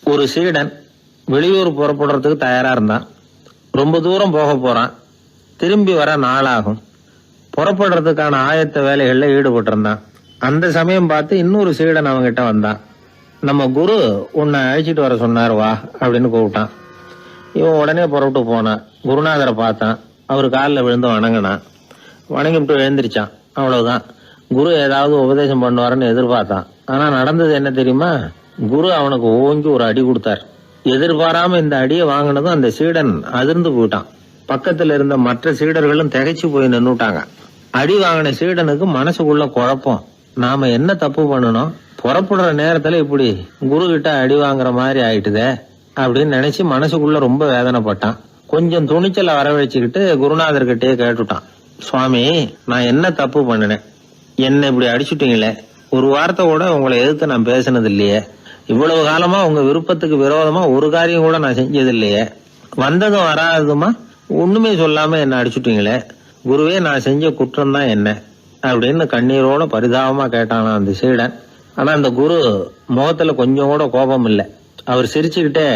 ஒரு சீடன் வெளியூர் புறப்படுறதுக்கு தயாரா இருந்தான். ரொம்ப தூரம் போக போறான். திரும்பி வர நாளாகும். புறப்படுறதுக்கான ஆயத்த வேலைகள்ல ஈடுபட்டு இருந்தான். அந்த சமயம் பார்த்து இன்னொரு சீடன் அவங்கிட்ட வந்தான். நம்ம குரு உன்னை அழைச்சிட்டு வர சொன்னார், வா அப்படின்னு கூப்பிட்டான். இவன் உடனே புறப்பட்டு போனான். குருநாதரை பார்த்தான். அவர் காலில் விழுந்து வணங்கினான். வணங்கிவிட்டு எழுந்திரிச்சான். அவ்வளவுதான். குரு ஏதாவது உபதேசம் பண்ணுவாருன்னு எதிர்பார்த்தான். ஆனா நடந்தது என்ன தெரியுமா? குரு அவனுக்கு ஓங்கி ஒரு அடி கொடுத்தார். எதிர்பாராம இந்த அடியை வாங்கினதும் அந்த சீடன் அதிர்ந்து போயிட்டான். பக்கத்துல இருந்த மற்ற சீடர்களும் திகைச்சு போய் நின்னுட்டாங்க. அடி வாங்கின சீடனுக்கு மனசுக்குள்ள குழப்பம். நாம என்ன தப்பு பண்ணணும்? புறப்படுற நேரத்துல இப்படி குரு கிட்ட அடி வாங்குற மாதிரி ஆயிட்டுதே அப்படின்னு நினைச்சு மனசுக்குள்ள ரொம்ப வேதனைப்பட்டான். கொஞ்சம் துணிச்சலை வரவழைச்சுக்கிட்டு குருநாதர்கிட்டயே கேட்டுட்டான், சுவாமி, நான் என்ன தப்பு பண்ணினேன்? என்ன இப்படி அடிச்சுட்டீங்களே? ஒரு வார்த்தை கூட உங்களை எதிர்த்து நான் பேசினது இல்லையே. இவ்வளவு காலமா உங்க விருப்பத்துக்கு விரோதமா ஒரு காரியம் கூட நான் செஞ்சது இல்லையே. வந்ததும் வராததுமா ஒண்ணுமே சொல்லாம என்ன அடிச்சுட்டீங்களே. குருவே, நான் செஞ்ச குற்றம் தான் என்ன அப்படின்னு கண்ணீரோட பரிதாபமா கேட்டானா அந்த சீடன். ஆனா அந்த குரு முகத்துல கொஞ்சம் கூட கோபம் இல்லை. அவர் சிரிச்சுக்கிட்டே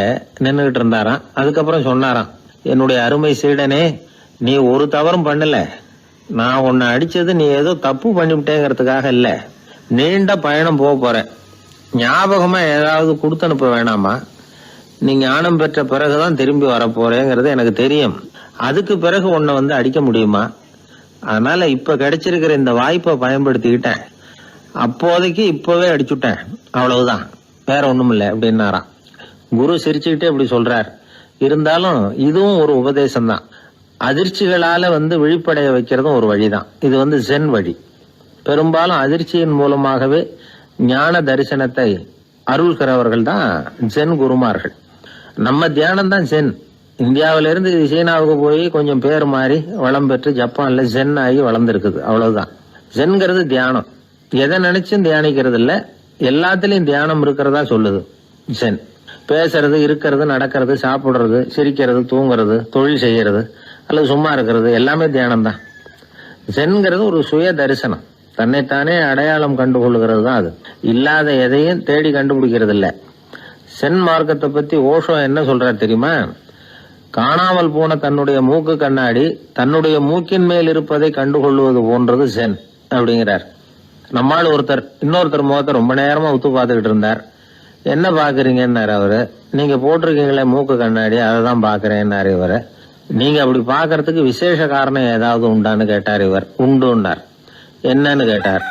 நின்னுகிட்டு இருந்தாராம். அதுக்கப்புறம் சொன்னாராம், என்னுடைய அருமை சீடனே, நீ ஒரு தவறும் பண்ணல. நான் உன்னை அடிச்சது நீ ஏதோ தப்பு பண்ணிவிட்டேங்கிறதுக்காக இல்ல. நீண்ட பயணம் போக போற. ஞாபகமா ஏதாவது கொடுத்து அனுப்ப வேணாமா? நீ ஞானம் பெற்ற பிறகுதான் திரும்பி வரப்போறேங்கிறது எனக்கு தெரியும். அதுக்கு பிறகு உன்னை வந்து அடிக்க முடியுமா? அதனால இப்ப கிடைச்சிருக்கிற இந்த வாய்ப்பை பயன்படுத்திக்கிட்டேன். அப்போதைக்கு இப்பவே அடிச்சுட்டேன், அவ்வளவுதான், வேற ஒண்ணும் இல்லை அப்படின்னாராம். குரு சிரிச்சுக்கிட்டே இப்படி சொல்றார். இருந்தாலும் இதுவும் ஒரு உபதேசம் தான். அதிர்ச்சிகளால விழிப்படைய வைக்கிறதும் ஒரு வழிதான். இது ஜென் வழி. பெரும்பாலும் அதிர்ச்சியின் மூலமாகவே ஞான தரிசனத்தை அருள்கிறவர்கள் தான் ஜென் குருமார்கள். நம்ம தியானம் தான் ஜென். இந்தியாவிலிருந்து இது சீனாவுக்கு போய் கொஞ்சம் பேர் மாறி வளம் பெற்று ஜப்பான்ல ஜென் ஆகி வளர்ந்துருக்குது, அவ்வளவுதான். ஜென்கிறது தியானம். எதை நினைச்சும் தியானிக்கிறது இல்ல, எல்லாத்திலையும் தியானம் இருக்கிறதா சொல்லுது ஜென். பேசுறது, இருக்கிறது, நடக்கிறது, சாப்பிடுறது, சிரிக்கிறது, தூங்குறது, தொழில் செய்யறது அல்லது சும்மா இருக்கிறது எல்லாமே தியானம் தான். ஜென்கிறது ஒரு சுய தரிசனம். தன்னைத்தானே அடையாளம் கண்டுகொள்ளுகிறது தான் அது. இல்லாத எதையும் தேடி கண்டுபிடிக்கிறது இல்ல. சென் மார்க்கத்தை பத்தி ஓஷோ என்ன சொல்றார் தெரியுமா? காணாமல் போன தன்னுடைய மூக்கு கண்ணாடி தன்னுடைய மூக்கின் மேல் இருப்பதை கண்டுகொள்வது போன்றது சென் அப்படிங்கிறார். நம்மால் ஒருத்தர் இன்னொருத்தர் முகத்தை ரொம்ப நேரமா உத்து பார்த்துக்கிட்டு இருந்தார். என்ன பாக்குறீங்கன்னாரு அவரு. நீங்க போட்டிருக்கீங்களே மூக்கு கண்ணாடி, அதை தான் பாக்குறேன்னாரு இவரு. நீங்க அப்படி பாக்குறதுக்கு விசேஷ காரணம் ஏதாவது உண்டான்னு கேட்டார் இவர். உண்டுன்னார். என்னன்னு கேட்டார்.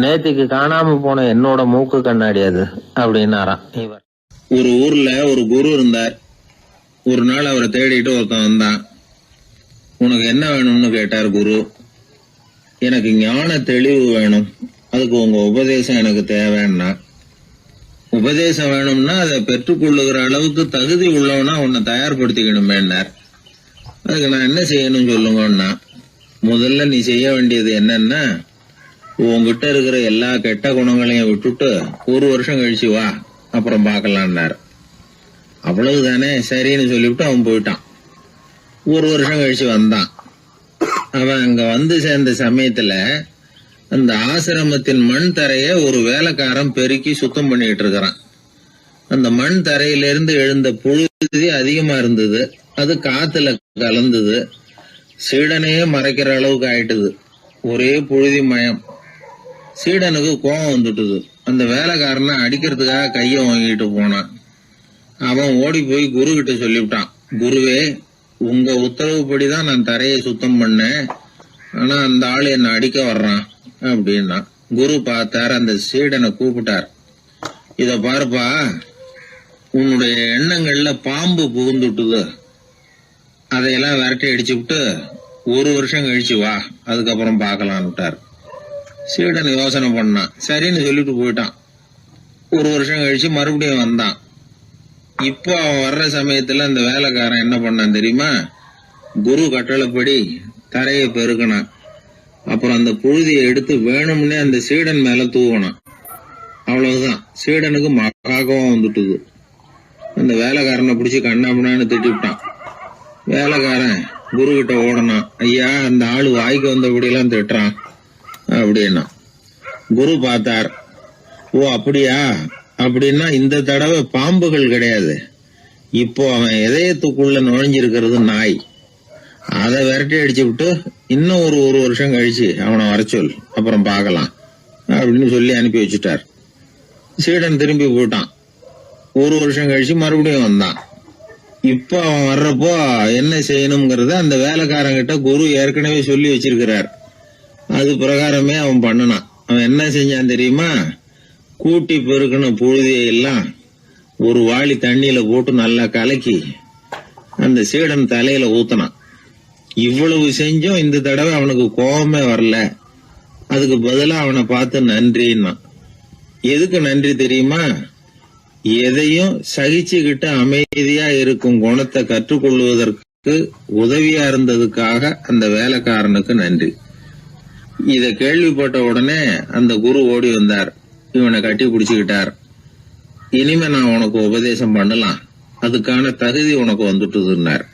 நேத்திக்கு காணாம போன என்னோட மூக்கு கண்ணாடி அது அப்படின்னாராம் இவர். ஒரு ஊர்ல ஒரு குரு இருந்தார். ஒரு நாள் அவரை தேடிட்டு ஒருத்தன் வந்தான். உனக்கு என்ன வேணும்னு கேட்டார் குரு. எனக்கு ஞான தெளிவு வேணும், அதுக்கு உங்க உபதேசம் எனக்கு தேவைன்னா. உபதேசம் வேணும்னா அதை பெற்றுக்கொள்ளுகிற அளவுக்கு தகுதி உள்ளவனா உன்னை தயார்படுத்திக்கணுமேன்னார். அதுக்கு நான் என்ன செய்யணும் சொல்லுங்கன்னா, முதல்ல நீ செய்ய வேண்டியது என்னன்னா, உங்ககிட்ட இருக்கிற எல்லா கெட்ட குணங்களையும் விட்டுட்டு 1 வருஷம் கழிச்சு வா, அப்புறம் பார்க்கலான்னார். அவ்வளவுதானே, சரின்னு சொல்லிவிட்டு அவன் போயிட்டான். 1 வருஷம் கழிச்சு வந்தான். அவன் அங்க வந்து சேர்ந்த சமயத்துல அந்த ஆசிரமத்தின் மண் தரைய ஒரு வேலைக்காரன் பெருக்கி சுத்தம் பண்ணிட்டு இருக்கிறான். அந்த மண் தரையிலிருந்து எழுந்த புழுதி அதிகமா இருந்தது. அது காத்துல கலந்தது. சீடனையே மறைக்கிற அளவுக்கு ஆயிட்டுது. ஒரே புழுதி மயம். சீடனுக்கு கோபம் வந்துட்டுது. அந்த வேலைக்காரனை அடிக்கிறதுக்காக கைய வாங்கிட்டு போனான். அவன் ஓடி போய் குரு கிட்ட சொல்லிவிட்டான், குருவே, உங்க உத்தரவுப்படிதான் நான் தரையை சுத்தம் பண்ணேன், ஆனா அந்த ஆளு என்ன அடிக்க வர்றான் அப்படின்னா. குரு பார்த்தார். அந்த சீடனை கூப்பிட்டார். இத பாருப்பா, உன்னுடைய எண்ணங்கள்ல பாம்பு புகுந்துட்டுது. அதையெல்லாம் விரட்டி அடிச்சு விட்டு 1 வருஷம் கழிச்சு வா, அதுக்கப்புறம் பார்க்கலான்னுட்டார். சீடன் யோசனை பண்ணான். சரின்னு சொல்லிட்டு போயிட்டான். 1 வருஷம் கழிச்சு மறுபடியும் வந்தான். இப்போ அவன் வர்ற சமயத்துல அந்த வேலைக்காரன் என்ன பண்ணான் தெரியுமா? குரு கட்டளைப்படி தரையை பெருக்கினான். அப்புறம் அந்த புழுதியை எடுத்து வேணும்னே அந்த சீடன் மேல தூவனான். அவ்வளவுதான். சீடனுக்கு மகாகம் வந்துட்டுது. அந்த வேலைக்காரனை பிடிச்சி கண்ணாமண்ணான்னு திட்டிவிட்டான். வேலைக்காரன் குரு கிட்ட ஓடனான். ஐயா, அந்த ஆளு வாய்க்கு வந்தபடியெல்லாம் திட்டுறான் அப்படின்னா. குரு பார்த்தார். ஓ அப்படியா, அப்படின்னா இந்த தடவை பாம்புகள் கிடையாது, இப்போ அவன் இதயத்துக்குள்ள நுழைஞ்சிருக்கிறது நாய். அதை விரட்டி அடிச்சு விட்டு இன்னும் ஒரு வருஷம் கழிச்சு அவனை வர சொல், அப்புறம் பார்க்கலாம் அப்படின்னு சொல்லி அனுப்பி வச்சுட்டார். சீடன் திரும்பி போயிட்டான். ஒரு வருஷம் கழிச்சு மறுபடியும் வந்தான். இப்ப அவன் வர்றப்போ என்ன செய்யணுங்கிறத அந்த வேலைக்காரங்கிட்ட குரு ஏற்கனவே சொல்லி வச்சிருக்கிறார். அது பிரகாரமே அவன் பண்ணனான். அவன் என்ன செஞ்சான் தெரியுமா? கூட்டி பெருக்கின புழுதியெல்லாம் ஒரு வாளி தண்ணியில போட்டு நல்லா கலக்கி அந்த சீடன் தலையில ஊத்தினான். இவ்வளவு செஞ்சும் இந்த தடவை அவனுக்கு கோபமே வரல. அதுக்கு பதிலா அவனை பார்த்து நன்றின்னா. எதுக்கு நன்றி தெரியுமா? எதையும் சகிச்சுக்கிட்டு அமைதியா இருக்கும் குணத்தை கற்றுக்கொள்வதற்கு உதவியா இருந்ததுக்காக அந்த வேலைக்காரனுக்கு நன்றி. இத கேள்விப்பட்ட உடனே அந்த குரு ஓடி வந்தார். இவனை கட்டி பிடிச்சுக்கிட்டார். இனிமே நான் உனக்கு உபதேசம் பண்ணலாம், அதுக்கான தகுதி உனக்கு வந்துட்டுதுன்னார்.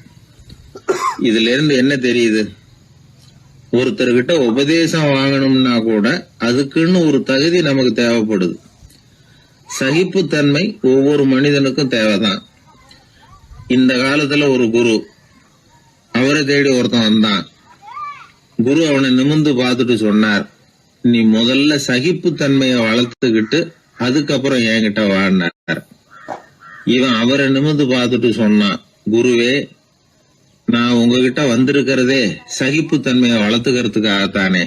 இதுல இருந்து என்ன தெரியுது? ஒருத்தர்கிட்ட உபதேசம் வாங்கணும்னா கூட அதுக்குன்னு ஒரு தகுதி நமக்கு தேவைப்படுது. சகிப்புத்தன்மை ஒவ்வொரு மனிதனுக்கும் தேவைதான். இந்த காலத்துல ஒரு குரு, அவரை தேடி ஒருத்தன் வந்தான். குரு அவனை நிமிர்ந்து பார்த்துட்டு சொன்னார், நீ முதல்ல சகிப்புத்தன்மையை வளர்த்துக்கிட்டு அதுக்கப்புறம் என்கிட்ட வாழ்னார். இவன் அவரை நிமிர்ந்து பார்த்துட்டு சொன்னான், குருவே, நான் உங்ககிட்ட வந்திருக்கிறதே சகிப்புத்தன்மையை வளர்த்துக்கிறதுக்காகத்தானே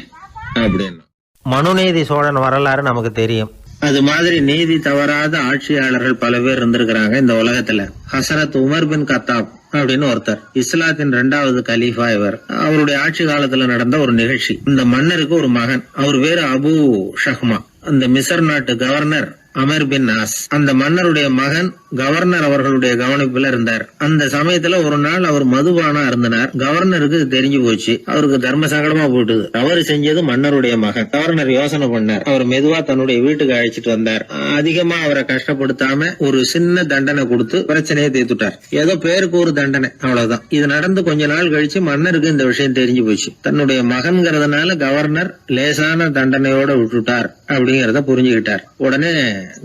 அப்படின்னு. மனுநீதி சோழன் வரலாறு நமக்கு தெரியும். அது மாதிரி நீதி தவறாத ஆட்சியாளர்கள் பல பேர் இருந்திருக்கிறாங்க இந்த உலகத்துல. ஹசரத் உமர் பின் கத்தாப் அப்படின்னு ஒருத்தர், இஸ்லாத்தின் 2வது கலீஃபா இவர். அவருடைய ஆட்சி காலத்துல நடந்த ஒரு நிகழ்ச்சி. இந்த மன்னருக்கு ஒரு மகன், அவர் பேரு அபு ஷஹ்மா. அந்த மிசர் நாட்டு கவர்னர் அமர் பின் நாஸ், அந்த மன்னருடைய மகன் கவர்னர் அவர்களுடைய கவனிப்புல இருந்தார். அந்த சமயத்துல ஒரு நாள் அவர் மதுபானா இருந்தனார். கவர்னருக்கு தெரிஞ்சு போச்சு. அவருக்கு தர்ம சங்கடமா போயிட்டுது. தவறு செஞ்சது மன்னருடைய மகன். கவர்னர் யோசனை பண்ணார். அவர் மெதுவா தன்னுடைய வீட்டுக்கு அழைச்சிட்டு வந்தார். அதிகமா அவரை கஷ்டப்படுத்தாம ஒரு சின்ன தண்டனை கொடுத்து பிரச்சனையை தீர்த்துட்டார். ஏதோ பேருக்கு ஒரு தண்டனை, அவ்வளவுதான். இது நடந்து கொஞ்ச நாள் கழிச்சு மன்னருக்கு இந்த விஷயம் தெரிஞ்சு போச்சு. தன்னுடைய மகன்கிறதுனால கவர்னர் லேசான தண்டனையோட விட்டுட்டார் அப்படிங்கறத புரிஞ்சுக்கிட்டார். உடனே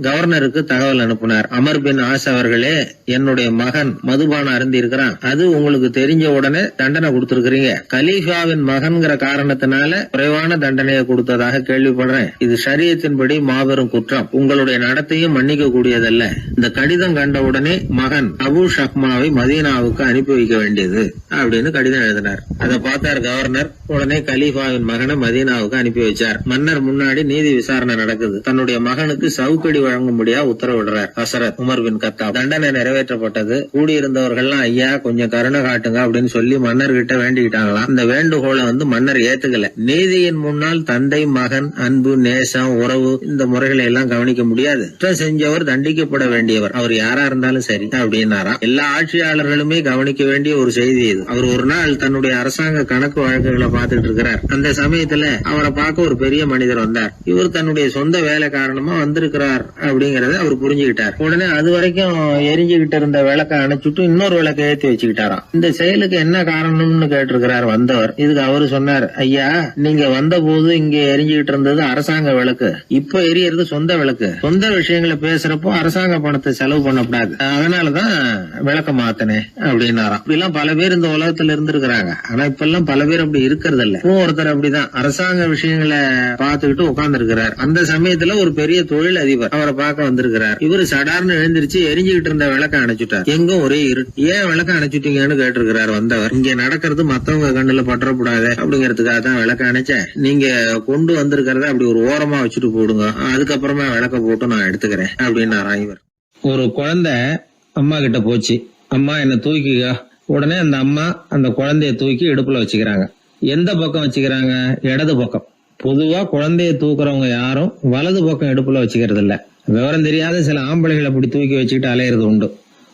கவர்னருக்கு தகவல் அனுப்பினார். அமர் பின் ஆஸ் அவர்களே, என்னுடைய மகன் மதுபானம் அருந்தி இருக்கிறான், அது உங்களுக்கு தெரிஞ்ச உடனே தண்டனை கொடுத்திருக்கிறீங்க. கலீஃபாவின் மகன்கிற காரணத்தினால குறைவான தண்டனையை கொடுத்ததாக கேள்விப்படுறேன். இது ஷரியத்தின்படி மாபெரும் குற்றம். உங்களுடைய நடத்தையும் மன்னிக்க கூடியதல்ல. இந்த கடிதம் கண்ட உடனே மகன் அபு ஷஹ்மாவை மதீனாவுக்கு அனுப்பி வைக்க வேண்டியது அப்படின்னு கடிதம் எழுதினார். அதை பார்த்தார் கவர்னர். உடனே கலீஃபாவின் மகனை மதீனாவுக்கு அனுப்பி வச்சார். மன்னர் முன்னாடி நீதி விசாரணை நடக்குது. தன்னுடைய மகனுக்கு சவுக்கடி வழங்கும்படியா உத்தரவிடுறார் ஹசரத் உமர் பின் கத்தாப். தண்டனை நிறைவேற்றப்பட்டது. கூடியிருந்தவர்கள்லாம் ஐயா கொஞ்சம் கருணை காட்டுங்க அப்படின்னு சொல்லி மன்னர்கிட்ட வேண்டிக்கிட்டாங்களாம். அந்த வேண்டுகோளை மன்னர் ஏத்துக்கல. நீதியின் முன்னால் தந்தை மகன் அன்பு நேசம் உறவு இந்த முறைகளை எல்லாம் கவனிக்க முடியாது. குற்றம் செஞ்சவர் தண்டிக்கப்பட வேண்டியவர், அவர் யாரா இருந்தாலும் சரி அப்படின்னாராம். எல்லா ஆட்சியாளர்களுமே கவனிக்க வேண்டிய ஒரு செய்தி இது. அவர் ஒரு நாள் தன்னுடைய அரசாங்க கணக்கு வழக்குகளை பார்த்துட்டு இருக்கிறார். அந்த சமயத்துல அவரை பார்க்க ஒரு பெரிய மனிதர் வந்தார். இவர் தன்னுடைய சொந்த வேலை காரணமா வந்திருக்கிறார் அப்படிங்கறத அவர் புரிஞ்சுக்கிட்டார். உடனே அது வரைக்கும் எரிஞ்சுகிட்டு இருந்த விளக்க அணைச்சுட்டு இன்னொரு விளக்க ஏற்றி வச்சுக்கிட்டாராம். இந்த செயலுக்கு என்ன காரணம்னு கேட்டிருக்கிறார் வந்தவர். இதுக்கு அவரு சொன்னார், ஐயா, நீங்க வந்த போது இங்க எரிஞ்சுகிட்டு இருந்தது அரசாங்க விளக்கு, இப்ப எரியறது சொந்த விளக்கு. சொந்த விஷயங்களை பேசுறப்போ அரசாங்க பணத்தை செலவு பண்ணக்கூடாது, அதனாலதான் விளக்க மாத்தனே அப்படின்னாராம். இப்படிலாம் பல பேர் இந்த உலகத்துல இருந்திருக்கிறாங்க. ஆனா இப்ப எல்லாம் பல பேர் அப்படி இருக்கிறது இல்ல. ஒருத்தர் அப்படிதான் அரசாங்க விஷயங்களை பார்த்துக்கிட்டு உட்கார்ந்து இருக்கிறார். அந்த சமயத்துல ஒரு பெரிய தொழில் அதிபர் அவரை பார்க்க வந்திருக்கிறார். இவரு சடார்னு எழுந்திருச்சு எரிஞ்சுகிட்டு இருந்த விளக்க அணைச்சுட்டார். எங்கும் ஒரே இருட்டு. ஏன் விளக்க அணைச்சுட்டீங்கன்னு கேட்டிருக்கிறார் வந்தவர். இங்க நடக்கிறது மத்தவங்க கண்ணுல பற்றக்கூடாது அப்படிங்கறதுக்காக தான் விளக்க அணைச்சேன். நீங்க கொண்டு வந்திருக்கிறத அப்படி ஒரு ஓரமா வச்சுட்டு போடுங்க, அதுக்கப்புறமா விளக்க போட்டு நான் எடுத்துக்கிறேன் அப்படின்னாராம் இவர். ஒரு குழந்தை அம்மா கிட்ட போச்சு, அம்மா என்ன தூக்கிக்க. உடனே அந்த அம்மா அந்த குழந்தைய தூக்கி இடுப்புல வச்சுக்கிறாங்க. எந்த பக்கம் வச்சுக்கிறாங்க? இடது பக்கம். பொதுவா குழந்தைய தூக்குறவங்க யாரும் வலது பக்கம் இடுப்புல வச்சுக்கிறது இல்ல. விவரம் தெரியாத சில ஆம்பளைகளை அப்படி தூக்கி வச்சுக்கிட்டு அலையிறது உண்டு.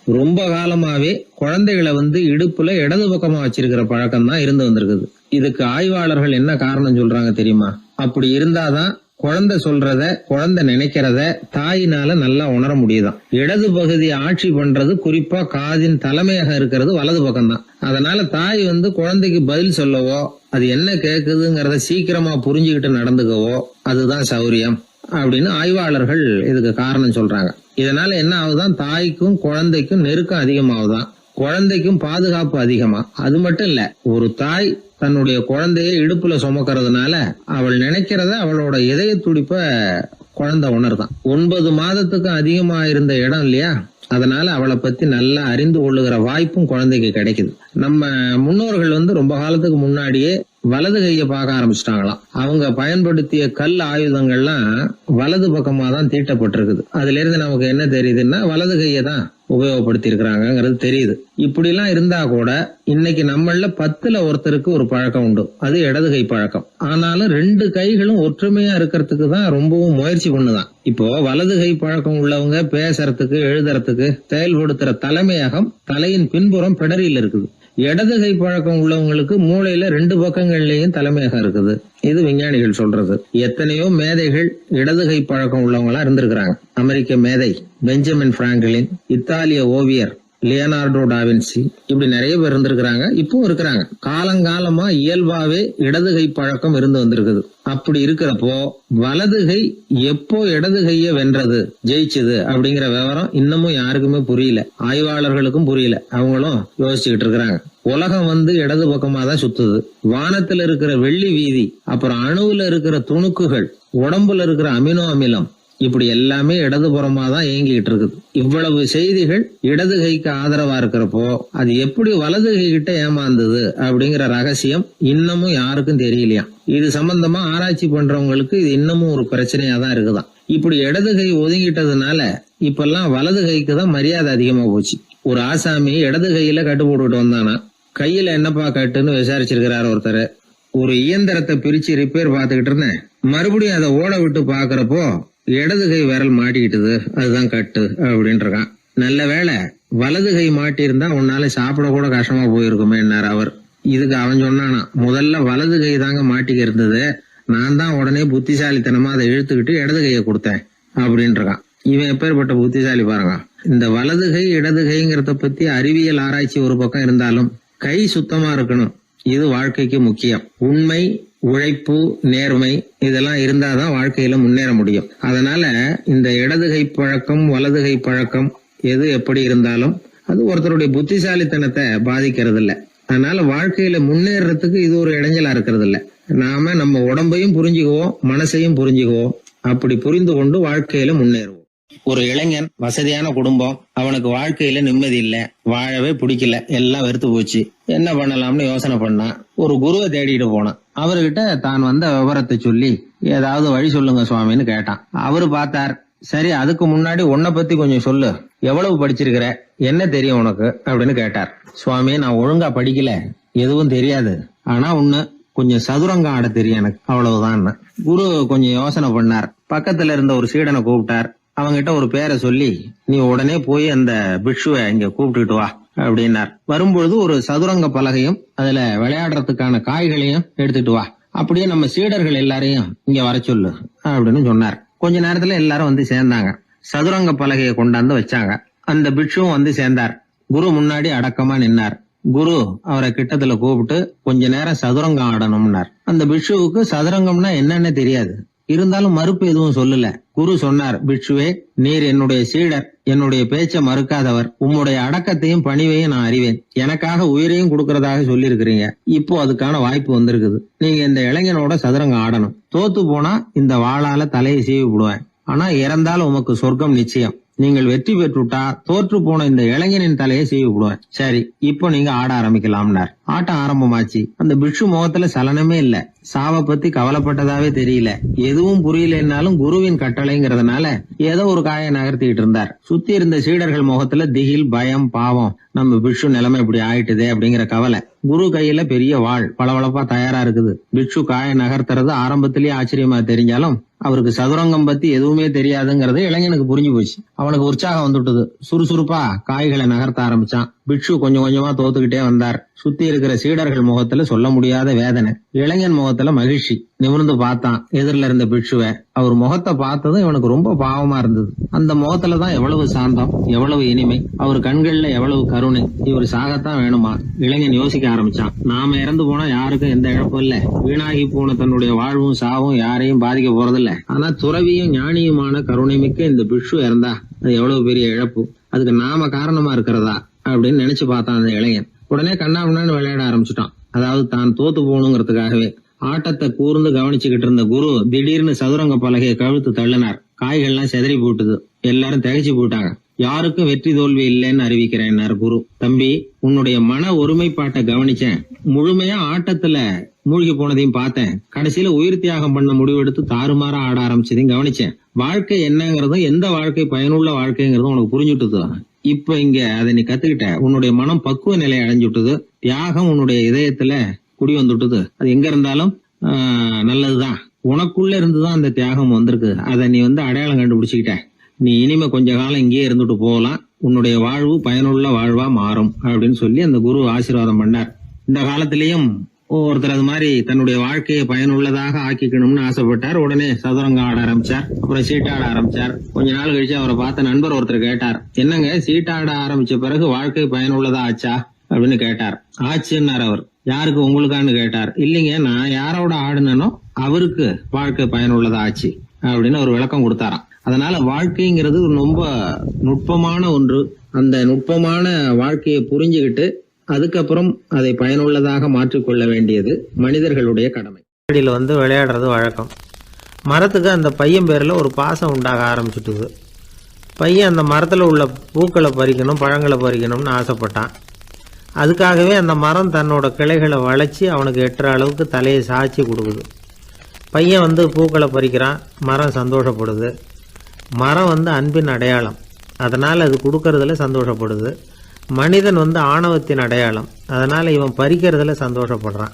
ரொம்ப காலமாவே குழந்தைகளை இடுப்புல இடது பக்கமா வச்சிருக்கிற பழக்கம் தான் இருந்து வந்திருக்குது. இதுக்கு ஆய்வாளர்கள் என்ன காரணம் சொல்றாங்க தெரியுமா? அப்படி இருந்தாதான் குழந்தை சொல்றத குழந்தை நினைக்கிறத தாயினால நல்லா உணர முடியுதாம். இடது பகுதி ஆட்சி பண்றது குறிப்பா காதின் தலைமையாக இருக்கிறது வலது பக்கம் தான். அதனால தாய் குழந்தைக்கு பதில் சொல்லவோ அது என்ன கேக்குதுங்கிறத சீக்கிரமா புரிஞ்சுக்கிட்டு நடந்துக்கவோ அதுதான் சௌரியம் அப்படின்னு ஆய்வாளர்கள் இதுக்கு காரணம் சொல்றாங்க. இதனால என்ன ஆகுதான், தாய்க்கும் குழந்தைக்கும் நெருக்கம் அதிகமாகுதான், குழந்தைக்கும் பாதுகாப்பு அதிகமா. அது மட்டும் இல்ல, ஒரு தாய் தன்னுடைய குழந்தைய இடுப்புல சுமக்கிறதுனால அவள் நினைக்கிறத அவளோட இதய துடிப்ப குழந்தை உணர்தான். 9 மாதத்துக்கு அதிகமா இருந்த இடம் இல்லையா, அதனால அவளை பத்தி நல்லா அறிந்து கொள்ளுகிற வாய்ப்பும் குழந்தைக்கு கிடைக்குது. நம்ம முன்னோர்கள் ரொம்ப காலத்துக்கு முன்னாடியே வலது கையை பார்க்க ஆரம்பிச்சிட்டாங்களாம். அவங்க பயன்படுத்திய கல் ஆயுதங்கள்லாம் வலது பக்கமா தான் தீட்டப்பட்டிருக்குது. அதுல இருந்து நமக்கு என்ன தெரியுதுன்னா, வலது கையை தான் உபயோகப்படுத்தி இருக்கிறாங்கிறது தெரியுது. இப்படி எல்லாம் இருந்தா கூட இன்னைக்கு நம்மள 10ல் ஒருத்தருக்கு ஒரு பழக்கம் உண்டு, அது இடது கை பழக்கம். ஆனாலும் 2 கைகளும் ஒற்றுமையா இருக்கிறதுக்கு தான் ரொம்பவும் முயற்சி பண்ணுதான். இப்போ வலது கை பழக்கம் உள்ளவங்க பேசுறதுக்கு எழுதுறதுக்கு செயல்படுத்துற தலைமையகம் தலையின் பின்புறம் பிடரியில் இருக்குது. இடது கை பழக்கம் உள்ளவங்களுக்கு மூளையில 2 பக்கங்கள்லயும் தலைமையகம் இருக்குது. இது விஞ்ஞானிகள் சொல்றது. எத்தனையோ மேதைகள் இடது கை பழக்கம் உள்ளவங்களா இருந்திருக்கிறாங்க. அமெரிக்க மேதை பெஞ்சமின் பிராங்கிலின், இத்தாலிய ஓவியர் லியோனார்டோ டாவின்சி, இப்படி நிறைய பேர் இருந்திருக்கிறாங்க, இப்பவும் இருக்கிறாங்க. காலங்காலமா இயல்பாவே இடது கை பழக்கம் இருந்து வந்திருக்குது. அப்படி இருக்கிறப்போ வலது கை எப்போ இடது கைய வென்றது, ஜெயிச்சது அப்படிங்கிற விவரம் இன்னமும் யாருக்குமே புரியல, ஆய்வாளர்களுக்கும் புரியல. அவங்களும் யோசிச்சுக்கிட்டு இருக்கிறாங்க. உலகம் இடது பக்கமா தான் சுத்துது. வானத்துல இருக்கிற வெள்ளி வீதி, அப்புறம் அணுவுல இருக்கிற துணுக்குகள், உடம்புல இருக்கிற அமினோ அமிலம், இப்படி எல்லாமே இடதுபுறமா தான் இயங்கிட்டு இருக்குது. இவ்வளவு செய்திகள் இடது கைக்கு ஆதரவா இருக்கிறப்போ அது எப்படி வலது கை கிட்ட ஏமாந்தது அப்படிங்கிற ரகசியம் இன்னமும் யாருக்கும் தெரியலையா. இது சம்பந்தமா ஆராய்ச்சி பண்றவங்களுக்கு இது இன்னமும் ஒரு பிரச்சனையா தான் இருக்குதான். இப்படி இடது கை ஒதுங்கிட்டதுனால இப்பெல்லாம் வலது கைக்கு தான் மரியாதை அதிகமா போச்சு. ஒரு ஆசாமி இடது கையில கட்டு போட்டுட்டு வந்தானா, கையில என்னப்பா கட்டுன்னு விசாரிச்சிருக்கிறாரு ஒருத்தர். ஒரு இயந்திரத்தை பிரிச்சு ரிப்பேர் பார்த்துக்கிட்டு இருந்தேன், மறுபடியும் அதை ஓட விட்டு பாக்குறப்போ இடது கை விரல் மாட்டிக்கிட்டது, அதுதான் கட்டு அப்படின்னு இருக்கான். நல்ல வேளை வலது கை மாட்டியிருந்தா உன்னால சாப்பிட கூட கஷ்டமா போயிருக்குமே என்னார் அவர். இதுக்கு அவன் சொன்னானா, முதல்ல வலது கை தாங்க மாட்டிக்க இருந்தது, நான் தான் உடனே புத்திசாலித்தனமா அதை இழுத்துக்கிட்டு இடது கையை கொடுத்தேன் அப்படின்னு இருக்கான். இவன் எப்பேற்பட்ட புத்திசாலி பாருங்க. இந்த வலது கை இடது கைங்கிறத பத்தி அறிவியல் ஆராய்ச்சி ஒரு பக்கம் இருந்தாலும் கை சுத்தமா இருக்கணும், இது வாழ்க்கைக்கு முக்கியம். உண்மை, உழைப்பு, நேர்மை இதெல்லாம் இருந்தாதான் வாழ்க்கையில முன்னேற முடியும். அதனால இந்த இடது கை பழக்கம் வலது கை பழக்கம் எது எப்படி இருந்தாலும் அது ஒருத்தருடைய புத்திசாலித்தனத்தை பாதிக்கிறது இல்ல. அதனால வாழ்க்கையில முன்னேறதுக்கு இது ஒரு இடைஞ்சலா இருக்கிறது இல்ல. நாம நம்ம உடம்பையும் புரிஞ்சுக்குவோம், மனசையும் புரிஞ்சுக்குவோம். அப்படி புரிந்து கொண்டு வாழ்க்கையில முன்னேறுவோம். ஒரு இளைஞன், வசதியான குடும்பம், அவனுக்கு வாழ்க்கையில நிம்மதி இல்ல, வாழவே பிடிக்கல, எல்லாம் வெறுத்து போச்சு. என்ன பண்ணலாம்னு யோசனை பண்ணான். ஒரு குருவை தேடிட்டு போனான். அவர்கிட்ட தான் வந்த விவரத்தை சொல்லி ஏதாவது வழி சொல்லுங்க சுவாமின்னு கேட்டான். அவரு பார்த்தார். சரி, அதுக்கு முன்னாடி உன்னை பத்தி கொஞ்சம் சொல்லு, எவ்வளவு படிச்சிருக்கிற, என்ன தெரியும் உனக்கு அப்படின்னு கேட்டார். சுவாமி, நான் ஒழுங்கா படிக்கல, எதுவும் தெரியாது, ஆனா கொஞ்சம் சதுரங்கம் ஆட தெரியும் எனக்கு, அவ்வளவுதான். குரு கொஞ்சம் யோசனை பண்ணார். பக்கத்துல இருந்த ஒரு சீடனை கூப்பிட்டார். அவங்கிட்ட ஒரு பேரை சொல்லி, நீ உடனே போய் அந்த பிக்ஷுவை இங்க கூப்பிட்டுட்டு வா அப்படின்னார். வரும்பொழுது ஒரு சதுரங்க பலகையும் அதுல விளையாடுறதுக்கான காய்களையும் எடுத்துட்டு வா, அப்படியே நம்ம சீடர்கள் எல்லாரையும் இங்க வர சொல்லு அப்படின்னு சொன்னார். கொஞ்ச நேரத்துல எல்லாரும் வந்து சேர்ந்தாங்க. சதுரங்க பலகையை கொண்டாந்து வச்சாங்க. அந்த பிக்ஷுவும் வந்து சேர்ந்தார். குரு முன்னாடி அடக்கமா நின்னார். குரு அவரை கிட்டத்துல கூப்பிட்டு கொஞ்ச நேரம் சதுரங்கம் ஆடணும்னார். அந்த பிக்ஷுவுக்கு சதுரங்கம்னா என்னன்னு தெரியாது, இருந்தாலும் மறுப்பு எதுவும் சொல்லல. குரு சொன்னார், பிக்ஷுவே, நீர் என்னுடைய சீடர், என்னுடைய பேச்ச மறுக்காதவர், உம்முடைய அடக்கத்தையும் பணிவையும் நான் அறிவேன், எனக்காக உயிரையும் கொடுக்கறதாக சொல்லி இருக்கிறீங்க. இப்போ அதுக்கான வாய்ப்பு வந்திருக்குது. நீங்க இந்த இளைஞனோட சதுரங்கம் ஆடணும். தோத்து போனா இந்த வாளால தலையை சீவி விடுவேன், ஆனா இறந்தாலும் உமக்கு சொர்க்கம் நிச்சயம். நீங்கள் வெற்றி பெற்றுட்டா தோற்று போன இந்த இளைஞனின் தலையை சீவி விடுவேன். சரி, இப்போ நீங்க ஆட ஆரம்பிக்கலாம்னார். ஆட்டம் ஆரம்பமாச்சு. அந்த பிக்ஷு முகத்துல சலனமே இல்ல, சாவை பத்தி கவலைப்பட்டதாவே தெரியல. எதுவும் புரியலன்னாலும் குருவின் கட்டளைங்கிறதுனால ஏதோ ஒரு காயை நகர்த்திக்கிட்டு இருந்தார். சுத்தி இருந்த சீடர்கள் முகத்துல திகில், பயம், பாவம், நம்ம பிக்ஷு நிலைமை இப்படி ஆயிட்டுதே அப்படிங்கிற கவலை. குரு கையில பெரிய வாள் பளபளப்பா தயாரா இருக்குது. பிக்ஷு காயை நகர்த்துறது ஆரம்பத்திலேயே ஆச்சரியமா தெரிஞ்சாலும் அவருக்கு சதுரங்கம் பத்தி எதுவுமே தெரியாதுங்கிறது இளைஞனுக்கு புரிஞ்சு போச்சு. அவனுக்கு உற்சாகம் வந்துட்டது. சுறுசுறுப்பா காய்களை நகர்த்த ஆரம்பிச்சான். பிட்சு கொஞ்சம் கொஞ்சமா தோத்துக்கிட்டே வந்தார். சுத்தி இருக்கிற சீடர்கள் முகத்துல சொல்ல முடியாத வேதனை. இளைஞன் முகத்துல மகிழ்ச்சி. நிமிர்ந்து பார்த்தான் எதிரில இருந்த பிட்சுவை. அவர் முகத்தை பார்த்ததும் இவனுக்கு ரொம்ப பாவமா இருந்தது. அந்த முகத்துலதான் எவ்வளவு சாந்தம், எவ்வளவு இனிமை, அவர் கண்கள்ல எவ்வளவு கருணை. இவர் சாகத்தான் வேணுமா? இளைஞன் யோசிக்க ஆரம்பிச்சான். நாம இறந்து போனா யாருக்கும் எந்த இழப்பும் இல்ல. வீணாகி போன தன்னுடைய வாழ்வும் சாவும் யாரையும் பாதிக்க போறதில்ல. ஆனா துறவியும் ஞானியுமான கருணை மிக்க இந்த பிட்சு இறந்தா அது எவ்வளவு பெரிய இழப்பு. அதுக்கு நாம காரணமா இருக்கிறதா அப்படின்னு நினைச்சு பார்த்தான் அந்த இளைஞன். உடனே கண்ணாமண்ணான்னு விளையாட ஆரம்பிச்சுட்டான். அதாவது தான் தோத்து போகணுங்கிறதுக்காகவே. ஆட்டத்தை கூர்ந்து கவனிச்சுக்கிட்டு இருந்த குரு திடீர்னு சதுரங்க பலகையை கழுத்து தள்ளினார். காய்கள்லாம் செதறி போட்டுது. எல்லாரும் திகைச்சு போட்டாங்க. யாருக்கும் வெற்றி தோல்வி இல்லைன்னு அறிவிக்கிறேன் குரு. தம்பி, உன்னுடைய மன ஒருமைப்பாட்டை கவனிச்சேன். முழுமையா ஆட்டத்துல மூழ்கி போனதையும் பார்த்தேன். கடைசியில உயிர் தியாகம் பண்ண முடிவெடுத்து தாறுமாறா ஆட ஆரம்பிச்சதையும் கவனிச்சேன். வாழ்க்கை என்னங்கிறதும் எந்த வாழ்க்கை பயனுள்ள வாழ்க்கைங்கிறதும் உனக்கு புரிஞ்சுட்டுது. இப்ப இங்க அதை நீ கத்துக்கிட்ட. உன்னுடைய மனம் பக்குவ நிலை அடைஞ்சுட்டுது. தியாகம் உன்னுடைய இதயத்துல குடி வந்துட்டுது. அது எங்க இருந்தாலும் நல்லதுதான். உனக்குள்ள இருந்துதான் அந்த தியாகம் வந்திருக்கு. அதை நீ அடையாளம் கண்டுபிடிச்சுக்கிட்ட. நீ இனிமே கொஞ்ச காலம் இங்கேயே இருந்துட்டு போகலாம். உன்னுடைய வாழ்வு பயனுள்ள வாழ்வா மாறும் அப்படின்னு சொல்லி அந்த குரு ஆசீர்வாதம் பண்ணார். இந்த காலத்திலயும் ஒருத்தர் அது மாதிரி தன்னுடைய வாழ்க்கையை பயனுள்ளதாக ஆக்கிக்கணும்னு ஆசைப்பட்டார். உடனே சதுரங்கம் ஆட ஆரம்பிச்சார். அப்புறம் சீட்டாட ஆரம்பிச்சார். கொஞ்ச நாள் கழிச்சு அவரை பார்த்த நண்பர் ஒருத்தர் கேட்டார், என்னங்க சீட்டாட ஆரம்பிச்ச பிறகு வாழ்க்கை பயனுள்ளதா ஆச்சா அப்படின்னு கேட்டார். ஆச்சுன்னார் அவர். யாருக்கு, உங்களுக்கான்னு கேட்டார். இல்லைங்க, நான் யாரோட ஆடுனோ அவருக்கு வாழ்க்கை பயனுள்ளதா ஆச்சு அப்படின்னு ஒரு விளக்கம் கொடுத்தாராம். அதனால வாழ்க்கைங்கிறது ரொம்ப நுட்பமான ஒன்று. அந்த நுட்பமான வாழ்க்கையை புரிஞ்சுக்கிட்டு அதுக்கப்புறம் அதை பயனுள்ளதாக மாற்றிக்கொள்ள வேண்டியது மனிதர்களுடைய கடமை. விளையாடுறது வழக்கம். மரத்துக்கு அந்த பையன் பேரில் ஒரு பாசம் உண்டாக ஆரம்பிச்சுட்டுது. பையன் அந்த மரத்தில் உள்ள பூக்களை பறிக்கணும், பழங்களை பறிக்கணும்னு ஆசைப்பட்டான். அதுக்காகவே அந்த மரம் தன்னோட கிளைகளை வளைச்சி அவனுக்கு எட்டுற அளவுக்கு தலையை சாய்ச்சி கொடுக்குது. பையன் பூக்களை பறிக்கிறான். மரம் சந்தோஷப்படுது. மரம் அன்பின் அடையாளம். அதனால் அது கொடுக்கறதுல சந்தோஷப்படுது. மனிதன் ஆணவத்தின் அடையாளம். அதனால் இவன் பறிக்கிறதுல சந்தோஷப்படுறான்.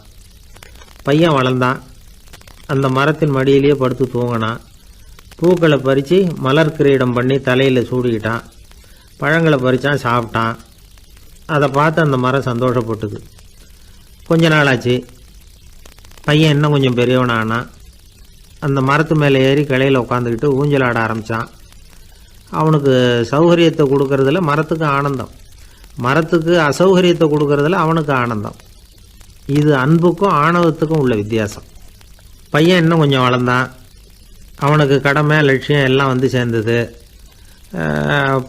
பையன் வளர்ந்தான். அந்த மரத்தின் மடியிலேயே படுத்து தூங்கினான். பூக்களை பறித்து மலர் கிரீடம் பண்ணி தலையில் சூடிக்கிட்டான். பழங்களை பறித்தான், சாப்பிட்டான். அதை பார்த்து அந்த மரம் சந்தோஷப்பட்டுது. கொஞ்ச நாளாச்சு. பையன் இன்னும் கொஞ்சம் பெரியவனானான். அந்த மரத்து மேலே ஏறி கிளையில் உட்காந்துக்கிட்டு ஊஞ்சல் ஆட ஆரம்பித்தான். அவனுக்கு சௌகரியத்தை கொடுக்கறதுல மரத்துக்கு ஆனந்தம், மரத்துக்கு அசௌகரியத்தை கொடுக்கறதுல அவனுக்கு ஆனந்தம். இது அன்புக்கும் ஆணவத்துக்கும் உள்ள வித்தியாசம். பையன் இன்னும் கொஞ்சம் வளர்ந்தான். அவனுக்கு கடமை, லட்சியம் எல்லாம் சேர்ந்தது.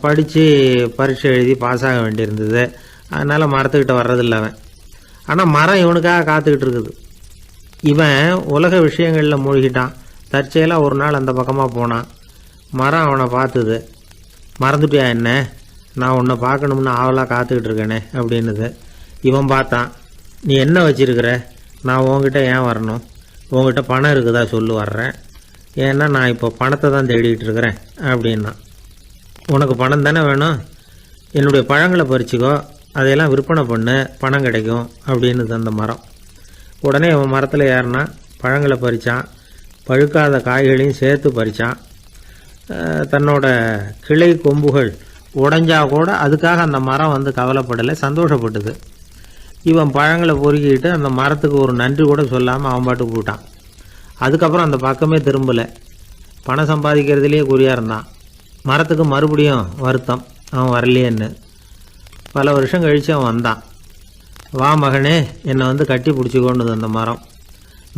படித்து பரீட்சை எழுதி பாஸ் ஆக வேண்டியிருந்தது. அதனால் மரத்துக்கிட்ட வர்றதில்லை அவன். ஆனால் மரம் இவனுக்காக காத்துக்கிட்டு இருக்குது. இவன் உலக விஷயங்களில் மூழ்கிட்டான். தற்செயலாக ஒரு நாள் அந்த பக்கமாக போனான். மரம் அவனை பார்த்துது. மறந்துட்டியா என்ன, நான் உன்னை பார்க்கணும்னு ஆவலாக காத்துக்கிட்டு இருக்கேனே அப்படின்னுது. இவன் பார்த்தான். நீ என்ன வச்சிருக்கிற, நான் உங்ககிட்ட ஏன் வரணும், உங்ககிட்ட பணம் இருக்குதா சொல்லு, வர்றேன். ஏன்னா நான் இப்போ பணத்தை தான் தேடிக்கிட்டு இருக்கிறேன் அப்படின்னா. உனக்கு பணம் தானே வேணும், என்னுடைய பழங்களை பறிச்சிக்கோ, அதையெல்லாம் விற்பனை பண்ணு, பணம் கிடைக்கும் அப்படின்னு அந்த மரம். உடனே அவன் மரத்தில் ஏறினான். பழங்களை பறித்தான். பழுக்காத காய்களையும் சேர்த்து பறித்தான். தன்னோட கிளை கொம்புகள் உடைஞ்சா கூட அதுக்காக அந்த மரம் கவலைப்படலை, சந்தோஷப்பட்டுது. இவன் பழங்களை பொறுக்கிட்டு அந்த மரத்துக்கு ஒரு நன்றி கூட சொல்லாமல் அவன் பாட்டுக்கு போட்டான். அதுக்கப்புறம் அந்த பக்கமே திரும்பலை. பணம் சம்பாதிக்கிறதுலேயே குறியாக இருந்தான். மரத்துக்கு மறுபடியும் வருத்தம், அவன் வரலையேன்னு. பல வருஷம் கழித்து அவன் வந்தான். வா மகனே, என்னை கட்டி பிடிச்சிக்கொண்டுது அந்த மரம்.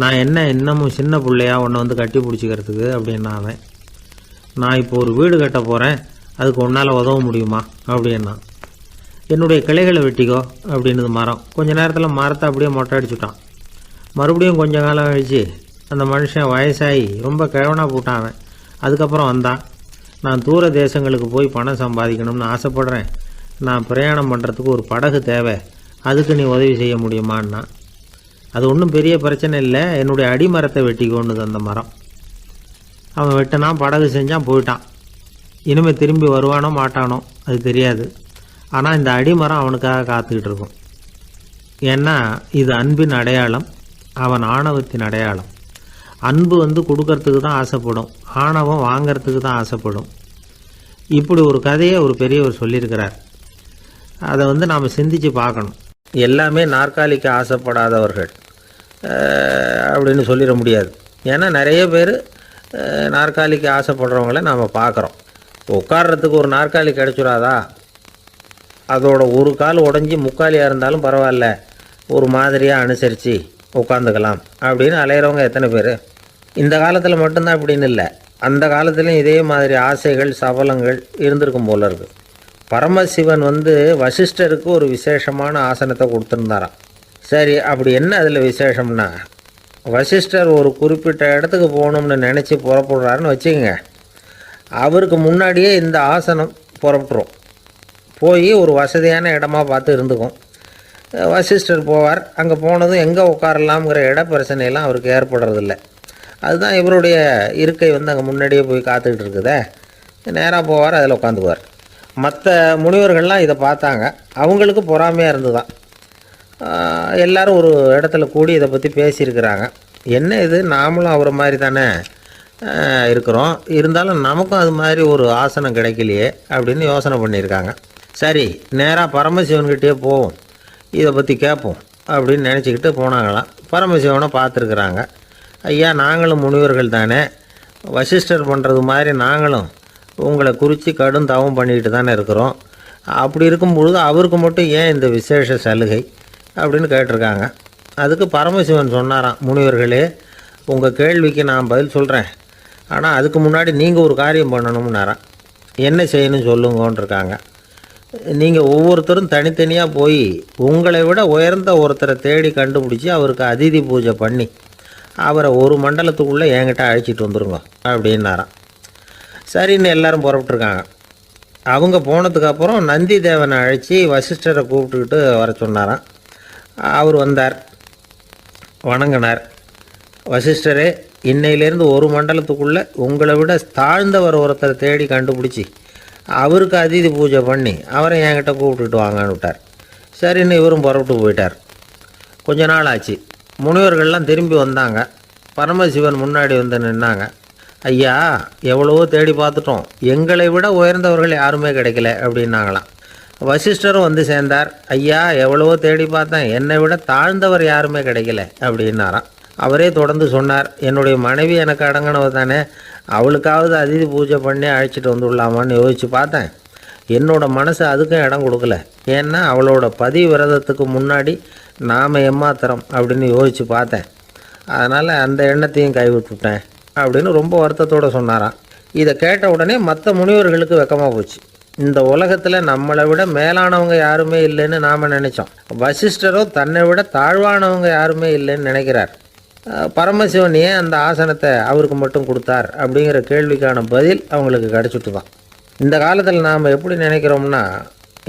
நான் என்ன இன்னமும் சின்ன பிள்ளையா உன்னை கட்டி பிடிச்சிக்கிறதுக்கு அப்படின்னா அவன். நான் இப்போ ஒரு வீடு கட்ட போகிறேன், அதுக்கு உன்னால் உதவ முடியுமா அப்படின்னா. என்னுடைய கிளைகளை வெட்டிக்கோ அப்படின்னுது மரம். கொஞ்ச நேரத்தில் மரத்தை அப்படியே மொட்டை அடிச்சுட்டான். மறுபடியும் கொஞ்ச காலம் கழிச்சு அந்த மனுஷன் வயசாகி ரொம்ப கிழவனாக போட்டான் அவன். அதுக்கப்புறம் வந்தான். நான் தூர தேசங்களுக்கு போய் பணம் சம்பாதிக்கணும்னு ஆசைப்படுறேன். நான் பிரயாணம் பண்ணுறதுக்கு ஒரு படகு தேவை, அதுக்கு நீ உதவி செய்ய முடியுமான்னா. அது ஒன்றும் பெரிய பிரச்சனை இல்லை, என்னுடைய அடிமரத்தை வெட்டிக்கோன்னுது அந்த மரம். அவன் வெட்டினான், படகு செஞ்சான், போயிட்டான். இனிமேல் திரும்பி வருவானோ மாட்டானோ அது தெரியாது. ஆனால் இந்த அடிமரம் அவனுக்காக காத்துக்கிட்டு இருக்கும். ஏன்னா இது அன்பின் அடையாளம், அவன் ஆணவத்தின் அடையாளம். அன்பு கொடுக்கறதுக்கு தான் ஆசைப்படும், ஆணவம் வாங்கிறதுக்கு தான் ஆசைப்படும். இப்படி ஒரு கதையை ஒரு பெரியவர் சொல்லியிருக்கிறார். அதை நாம் சிந்திச்சு பார்க்கணும். எல்லாமே நாற்காலிக்கு ஆசைப்படாதவர்கள் அப்படின்னு சொல்லிட முடியாது. ஏன்னா நிறைய பேர் நாற்காலிக்கு ஆசைப்படுறவங்கள நாம் பார்க்குறோம். உட்கார்றதுக்கு ஒரு நாற்காலி கிடச்சிடாதா, அதோட ஒரு கால் உடஞ்சி முக்காலியாக இருந்தாலும் பரவாயில்ல, ஒரு மாதிரியாக அனுசரித்து உட்காந்துக்கலாம் அப்படின்னு அலையிறவங்க எத்தனை பேர்? இந்த காலத்தில் மட்டும்தான் அப்படின்னு இல்லை, அந்த காலத்துலேயும் இதே மாதிரி ஆசைகள் சபலங்கள் இருந்திருக்கும் போல இருக்குது. பரமசிவன் வசிஷ்டருக்கு ஒரு விசேஷமான ஆசனத்தை கொடுத்துருந்தாராம். சரி, அப்படி என்ன அதில் விசேஷம்னா, வசிஷ்டர் ஒரு குறிப்பிட்ட இடத்துக்கு போகணும்னு நினச்சி புறப்படுறாருன்னு வச்சுக்கோங்க. அவருக்கு முன்னாடியே இந்த ஆசனம் புறப்பட்டுரும். போய் ஒரு வசதியான இடமா பார்த்து இருந்துக்கும். வசிஷ்டர் போவார். அங்கே போனதும் எங்கே உட்காரலாம்ங்கிற இட பிரச்சனையெல்லாம் அவருக்கு ஏற்படுறதில்ல. அதுதான் இவருடைய இருக்கை அங்கே முன்னாடியே போய் காத்துக்கிட்டு இருக்குதே. நேராக போவார், அதில் உட்காந்துக்குவார். மற்ற முனிவர்கள்லாம் இதை பார்த்தாங்க. அவங்களுக்கு பொறாமையாக இருந்துதான். எல்லோரும் ஒரு இடத்துல கூடி இதை பற்றி பேசியிருக்கிறாங்க. என்ன இது, நாமளும் அவரை மாதிரி தானே இருக்கிறோம், இருந்தாலும் நமக்கும் அது மாதிரி ஒரு ஆசனம் கிடைக்கலையே அப்படின்னு யோசனை பண்ணியிருக்காங்க. சரி, நேராக பரமசிவன்கிட்டே போவோம், இதை பற்றி கேட்போம் அப்படின்னு நினச்சிக்கிட்டு போனாங்களாம். பரமசிவனை பார்த்துருக்குறாங்க. ஐயா, நாங்களும் முனிவர்கள் தானே, வசிஷ்டர் பண்ணுறது மாதிரி நாங்களும் உங்களை குறித்து கடும் தவம் பண்ணிக்கிட்டு தானே இருக்கிறோம். அப்படி இருக்கும் பொழுது அவருக்கு மட்டும் ஏன் இந்த விசேஷ சலுகை அப்படின்னு கேட்டிருக்காங்க. அதுக்கு பரமசிவன் சொன்னாராம், முனிவர்களே, உங்கள் கேள்விக்கு நான் பதில் சொல்கிறேன், ஆனால் அதுக்கு முன்னாடி நீங்கள் ஒரு காரியம் பண்ணணும்னாராம். என்ன செய்யணும்னு சொல்லுங்கன்றிருக்காங்க. நீங்கள் ஒவ்வொருத்தரும் தனித்தனியாக போய் உங்களை விட உயர்ந்த ஒருத்தரை தேடி கண்டுபிடிச்சி அவருக்கு அதிதி பூஜை பண்ணி அவரை ஒரு மண்டலத்துக்குள்ளே என்கிட்ட அழைச்சிட்டு வந்துருங்க அப்படின்னாராம். சரின்னு எல்லாரும் புறப்பட்டுருக்காங்க. அவங்க போனதுக்கப்புறம் நந்தி தேவனை அழைச்சி வசிஷ்டரை கூப்பிட்டுக்கிட்டு வர சொன்னாராம். அவர் வந்தார், வணங்கினார். வசிஷ்டரே, இன்னையிலேருந்து ஒரு மண்டலத்துக்குள்ளே உங்களை விட தாழ்ந்தவர் ஒருத்தரை தேடி கண்டுபிடிச்சி அவருக்கு அதிதி பூஜை பண்ணி அவரை என்கிட்ட கூப்பிட்டுட்டு வாங்கன்னு விட்டார். சரின்னு இவரும் புறப்பட்டு போயிட்டார். கொஞ்ச நாள் ஆச்சு. முனிவர்கள்லாம் திரும்பி வந்தாங்க. பரமசிவன் முன்னாடி நின்னாங்க. ஐயா, எவ்வளவோ தேடி பார்த்துட்டோம், எங்களை விட உயர்ந்தவர்கள் யாருமே கிடைக்கல அப்படின்னாங்களாம். வசிஷ்டரும் சேர்ந்தார். ஐயா, எவ்வளவோ தேடி பார்த்தேன், என்னை விட தாழ்ந்தவர் யாருமே கிடைக்கல அப்படின்னாராம். அவரே தொடர்ந்து சொன்னார், என்னுடைய மனைவி எனக்கு அடங்கினவ தானே, அவளுக்காவது அதிதி பூஜை பண்ணி அழைச்சிட்டு வந்துடலாமான்னு யோசித்து பார்த்தேன். என்னோட மனசு அதுக்கும் இடம் கொடுக்கல. ஏன்னா அவளோட விரதத்துக்கு முன்னாடி நாம் ஏமாத்திரம் அப்படின்னு யோசித்து பார்த்தேன். அதனால் அந்த எண்ணத்தையும் கைவிட்டுட்டேன் அப்படின்னு ரொம்ப வருத்தத்தோடு சொன்னாராம். இதை கேட்ட உடனே மற்ற முனிவர்களுக்கு வெக்கமாக போச்சு. இந்த உலகத்தில் நம்மளை விட மேலானவங்க யாருமே இல்லைன்னு நாம் நினச்சோம். வசிஷ்டரோ தன்னை விட தாழ்வானவங்க யாருமே இல்லைன்னு நினைக்கிறார். பரமசிவன் ஏன் அந்த ஆசனத்தை அவருக்கு மட்டும் கொடுத்தார் அப்படிங்கிற கேள்விக்கான பதில் அவங்களுக்கு கிடச்சிட்டு தான். இந்த காலத்தில் நாம் எப்படி நினைக்கிறோம்னா,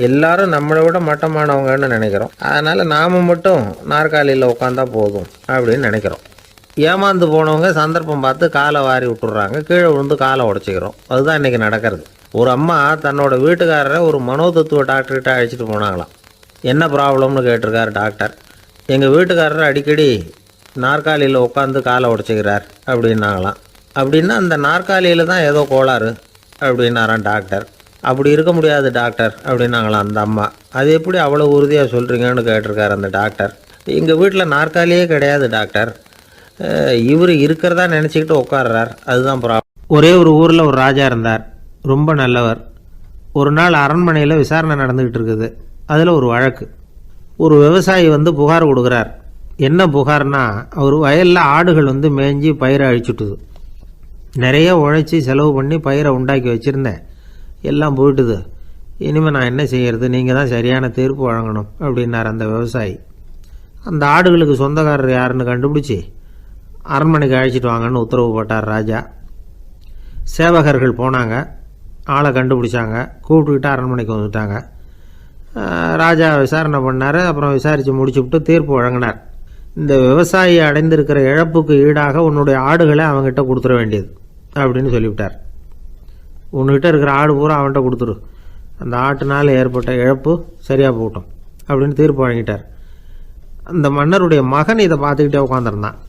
எல்லாரும் நம்மளை விட மட்டமானவங்கன்னு நினைக்கிறோம். அதனால் நாம் மட்டும் நாற்காலியில் உட்காந்தா போதும் அப்படின்னு நினைக்கிறோம். ஏமாந்து போனவங்க சந்தர்ப்பம் பார்த்து காலை வாரி விட்டுடுறாங்க, கீழே விழுந்து காலை உடச்சிக்கிறோம். அதுதான் இன்றைக்கி நடக்கிறது. ஒரு அம்மா தன்னோட வீட்டுக்காரரை ஒரு மனோதத்துவ டாக்டர்கிட்ட அழைச்சிட்டு போனாங்களாம். என்ன ப்ராப்ளம்னு கேட்டிருக்கார் டாக்டர். எங்கள் வீட்டுக்காரர் அடிக்கடி நாற்காலியில் உட்காந்து காலை உடச்சிக்கிறார் அப்படின்னாங்களாம். அப்படின்னா அந்த நாற்காலியில் தான் ஏதோ கோளாறு அப்படின்னாரான் டாக்டர். அப்படி இருக்க முடியாது டாக்டர் அப்படின்னாங்களாம் அந்த அம்மா. அது எப்படி அவ்வளோ உறுதியாக சொல்கிறீங்கன்னு கேட்டிருக்கார் அந்த டாக்டர். எங்கள் வீட்டில் நாற்காலியே கிடையாது டாக்டர், இவர் இருக்கிறதா நினச்சிக்கிட்டு உட்கார்றார், அதுதான் ப்ராப்ளம். ஒரே ஒரு ஊரில் ஒரு ராஜா இருந்தார், ரொம்ப நல்லவர். ஒரு நாள் அரண்மனையில் விசாரணை நடந்துக்கிட்டு இருக்குது. அதில் ஒரு வழக்கு. ஒரு விவசாயி புகார் கொடுக்குறார். என்ன புகார்னா, அவர் வயலில் ஆடுகள் மேய்ஞ்சி பயிரை அழிச்சுட்டுது. நிறைய உழைச்சி செலவு பண்ணி பயிரை உண்டாக்கி வச்சுருந்தேன், எல்லாம் போயிட்டுது. இனிமேல் நான் என்ன செய்கிறது, நீங்கள் தான் சரியான தீர்ப்பு வழங்கணும் அப்படின்னார் அந்த விவசாயி. அந்த ஆடுகளுக்கு சொந்தக்காரர் யாருன்னு கண்டுபிடிச்சி அரண்மனைக்கு அழைச்சிட்டு வாங்கன்னு உத்தரவு போட்டார் ராஜா. சேவகர்கள் போனாங்க, ஆளை கண்டுபிடிச்சாங்க, கூப்பிட்டுக்கிட்டு அரண்மனைக்கு வந்துட்டாங்க. ராஜா விசாரணை பண்ணார். அப்புறம் விசாரித்து முடிச்சுவிட்டு தீர்ப்பு வழங்கினார். இந்த விவசாயி அடைந்திருக்கிற இழப்புக்கு ஈடாக உன்னுடைய ஆடுகளை அவங்ககிட்ட கொடுத்துட வேண்டியது அப்படின்னு சொல்லிவிட்டார். உன்கிட்ட இருக்கிற ஆடு பூரா அவன்கிட்ட கொடுத்துரு, அந்த ஆட்டுனால் ஏற்பட்ட இழப்பு சரியாக போகட்டும் அப்படின்னு தீர்ப்பு வழங்கிட்டார். அந்த மன்னருடைய மகன் இதை பார்த்துக்கிட்டே உட்காந்துருந்தான்.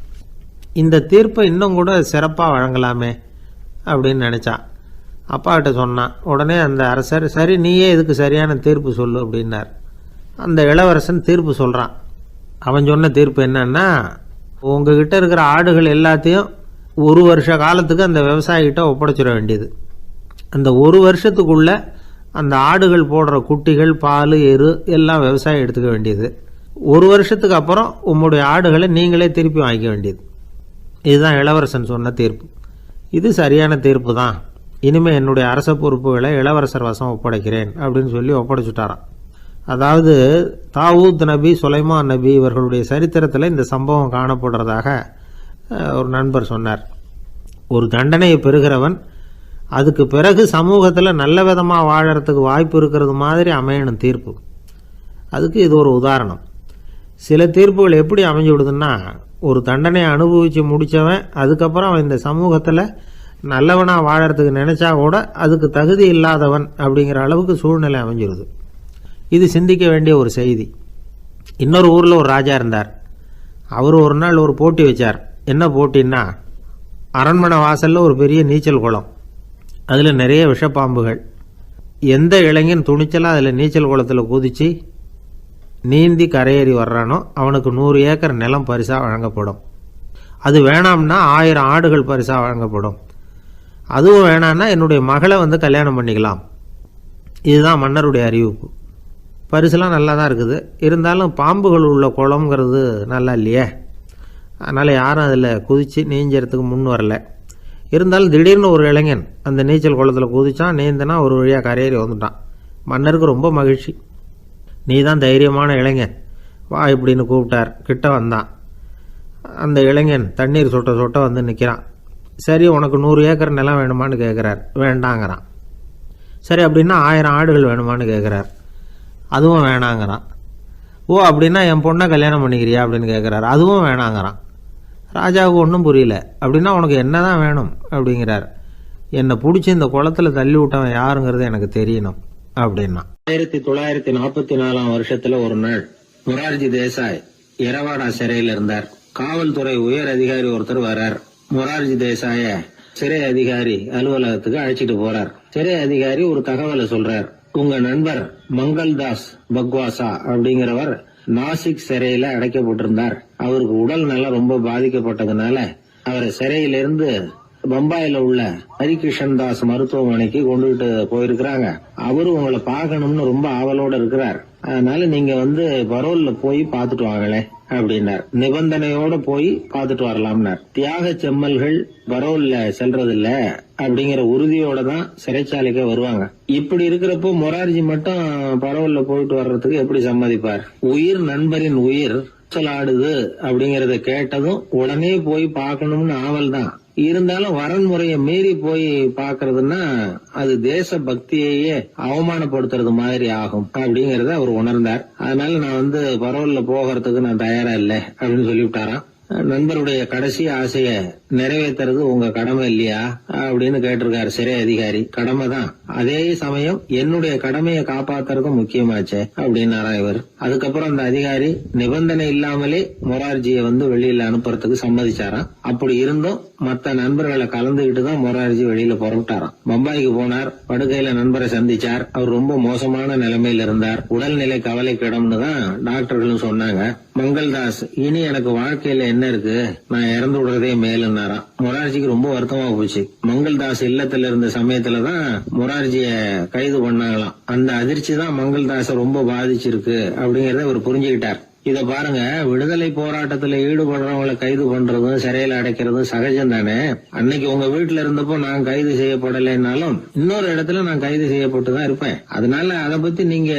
இந்த தீர்ப்பை இன்னும் கூட சிறப்பாக வழங்கலாமே அப்படின்னு நினச்சான். அப்பாக்கிட்ட சொன்னான். உடனே அந்த அரசர், சரி நீயே இதுக்கு சரியான தீர்ப்பு சொல்லு அப்படின்னார். அந்த இளவரசன் தீர்ப்பு சொல்கிறான். அவன் சொன்ன தீர்ப்பு என்னன்னா, உங்ககிட்ட இருக்கிற ஆடுகள் எல்லாத்தையும் 1 வருஷ காலத்துக்கு அந்த விவசாயிகிட்ட ஒப்படைச்சிட வேண்டியது. அந்த 1 வருஷத்துக்குள்ள அந்த ஆடுகள் போடுற குட்டிகள், பால், எரு எல்லாம் விவசாயி எடுத்துக்க வேண்டியது. 1 வருஷத்துக்கு அப்புறம் உங்களுடைய ஆடுகளை நீங்களே திருப்பி வாங்கிக்க வேண்டியது. இதுதான் இளவரசன் சொன்ன தீர்ப்பு. இது சரியான தீர்ப்பு தான். இனிமேல் என்னுடைய அரச பொறுப்புகளை இளவரசர் வசம் ஒப்படைக்கிறேன் அப்படின்னு சொல்லி ஒப்படைச்சுட்டாராம். அதாவது தாவூத் நபி, சுலைமான் நபி இவர்களுடைய சரித்திரத்தில் இந்த சம்பவம் காணப்படுறதாக ஒரு நண்பர் சொன்னார். ஒரு தண்டனையை பெறுகிறவன் அதுக்கு பிறகு சமூகத்தில் நல்ல விதமாக வாழறதுக்கு வாய்ப்பு இருக்கிறது மாதிரி அமையணும் தீர்ப்பு. அதுக்கு இது ஒரு உதாரணம். சில தீர்ப்புகள் எப்படி அமைஞ்சு விடுதுன்னா, ஒரு தண்டனையை அனுபவித்து முடித்தவன் அதுக்கப்புறம் அவன் இந்த சமூகத்தில் நல்லவனாக வாழறதுக்கு நினச்சா கூட அதுக்கு தகுதி இல்லாதவன் அப்படிங்கிற அளவுக்கு சூழ்நிலை அமைஞ்சிருது. இது சிந்திக்க வேண்டிய ஒரு செய்தி. இன்னொரு ஊரில் ஒரு ராஜா இருந்தார். அவர் ஒரு நாள் ஒரு போட்டி வச்சார். என்ன போட்டின்னா, அரண்மனை வாசலில் ஒரு பெரிய நீச்சல் குளம், அதில் நிறைய விஷப்பாம்புகள். எந்த இளைஞன் துணிச்சலாக அதில் நீச்சல் குளத்தில் குதித்து நீந்தி கரையேறி வர்றானோ அவனுக்கு 100 ஏக்கர் நிலம் பரிசாக வழங்கப்படும். அது வேணாம்னா 1000 ஆடுகள் பரிசாக வழங்கப்படும். அதுவும் வேணான்னா என்னுடைய மகளை கல்யாணம் பண்ணிக்கலாம். இதுதான் மன்னருடைய அறிவிப்பு. பரிசுலாம் நல்லா தான் இருக்குது. இருந்தாலும் பாம்புகள் உள்ள குளம்ங்கிறது நல்லா இல்லையே. அதனால் யாரும் அதில் குதித்து நீஞ்சறதுக்கு முன் வரல. இருந்தாலும் திடீர்னு ஒரு இளைஞன் அந்த நீச்சல் குளத்தில் குதித்தான். நீந்தினா ஒரு வழியாக கரையேறி வந்துட்டான். மன்னருக்கு ரொம்ப மகிழ்ச்சி. நீ தான் தைரியமான இளைஞன், வா இப்படின்னு கூப்பிட்டார். கிட்ட வந்தான். அந்த இளைஞன் தண்ணீர் சொட்ட சொட்ட வந்து நிற்கிறான். சரி, உனக்கு 100 ஏக்கர் நிலம் வேணுமான்னு கேட்குறார். வேண்டாங்கிறான். சரி, அப்படின்னா 1000 ஆடுகள் வேணுமான்னு கேட்குறார். அதுவும் வேணாங்கிறான். ஓ, அப்படின்னா என் பொண்ணை கல்யாணம் பண்ணிக்கிறியா அப்படின்னு கேட்குறாரு. அதுவும் வேணாங்கிறான். ராஜாவுக்கு ஒன்றும் புரியல. அப்படின்னா உனக்கு என்ன தான் வேணும் அப்படிங்கிறார். என்னை பிடிச்சி இந்த குளத்தில் தள்ளி விட்டவன் யாருங்கிறது எனக்கு தெரியணும் அப்படின்னா. 1944 வருஷத்துல ஒரு நாள் மொரார்ஜி தேசாய் எரவாடா சிறையில் இருந்தார். காவல்துறை உயர் அதிகாரி ஒருத்தர் வர்றார். மொரார்ஜி தேசாய சிறை அதிகாரி அலுவலகத்துக்கு அழைச்சிட்டு போறார். சிறை அதிகாரி ஒரு தகவலை சொல்றார். உங்க நண்பர் மங்கள்தாஸ் பக்வாசா அப்படிங்கிறவர் நாசிக் சிறையில அடைக்கப்பட்டிருந்தார். அவருக்கு உடல் நலம் ரொம்ப பாதிக்கப்பட்டதுனால அவரை சிறையிலிருந்து பம்பாயில உள்ள ஹரிகிருஷ்ணன் தாஸ் மருத்துவமனைக்கு கொண்டுகிட்டு போயிருக்கிறாங்க. அவரு உங்களை பார்க்கணும்னு ரொம்ப ஆவலோட இருக்கிறார். அதனால நீங்க பரோல்ல போய் பாத்துட்டு வாங்களே அப்படின்னார். நிபந்தனையோட போய் பாத்துட்டு வரலாம்னார். தியாக செம்மல்கள் பரோல்ல செல்றது இல்ல அப்படிங்கிற உறுதியோட தான் சிறைச்சாலைக்கு வருவாங்க. இப்படி இருக்கிறப்போ மொரார்ஜி மட்டும் பரோல்ல போயிட்டு வர்றதுக்கு எப்படி சம்மதிப்பார்? உயிர் நண்பரின் உயிர் சொல்லாடுது அப்படிங்கறத கேட்டதும் உடனே போய் பார்க்கணும்னு ஆவல் தான். இருந்தாலும் வரன்முறையை மீறி போய் பாக்குறதுன்னா அது தேச பக்தியையே அவமானப்படுத்துறது மாதிரி ஆகும் அப்படிங்கறத அவர் உணர்ந்தார். அதனால நான் பரோல்ல போகிறதுக்கு நான் தயாரா இல்லை அப்படின்னு சொல்லிவிட்டாராம். நண்பருடைய கடைசி ஆசைய நிறைவேற்றுறது உங்க கடமை இல்லையா அப்படின்னு கேட்டிருக்காரு சிறை அதிகாரி. கடமை தான், அதே சமயம் என்னுடைய கடமையை காப்பாத்துறதும் முக்கியமாச்சே அப்படின்னாரா இவர். அதுக்கப்புறம் அந்த அதிகாரி நிபந்தனை இல்லாமலே மொரார்ஜியை வெளியில அனுப்புறதுக்கு சம்மதிச்சாராம். அப்படி இருந்தும் மத்த நண்பர்களை கலந்துகிட்டு தான் மொரார்ஜி வெளியில புறப்பட்டாராம். பம்பாய்க்கு போனார். படுக்கையில நண்பரை சந்திச்சார். அவர் ரொம்ப மோசமான நிலைமையில இருந்தார். உடல்நிலை கவலைக்கிடம்னு தான் டாக்டர்களும் சொன்னாங்க. மங்கள்தாஸ், இனி எனக்கு வாழ்க்கையில என்ன இருக்கு, நான் இறந்து விடுறதே மேலுன்னாராம். மொரார்ஜிக்கு ரொம்ப வருத்தமா போச்சு. மங்கள்தாஸ் இல்லத்துல இருந்த சமயத்துலதான் மொரார்ஜிய கைது பண்ணாங்களாம். அந்த அதிர்ச்சி தான் மங்கள்தாஸ ரொம்ப பாதிச்சிருக்கு அப்படிங்கறத அவர் புரிஞ்சுக்கிட்டார். இத பாருங்க, விடுதலை போராட்டத்துல ஈடுபடுறவங்களை கைது பண்றதும் சிறையில அடைக்கிறதும் சகஜம் தானே. அன்னைக்கு உங்க வீட்டுல இருந்தப்போ நான் கைது செய்யப்படலைன்னாலும் இன்னொரு இடத்துல நான் கைது செய்யப்பட்டுதான் இருப்பேன். அதனால அதை பத்தி நீங்க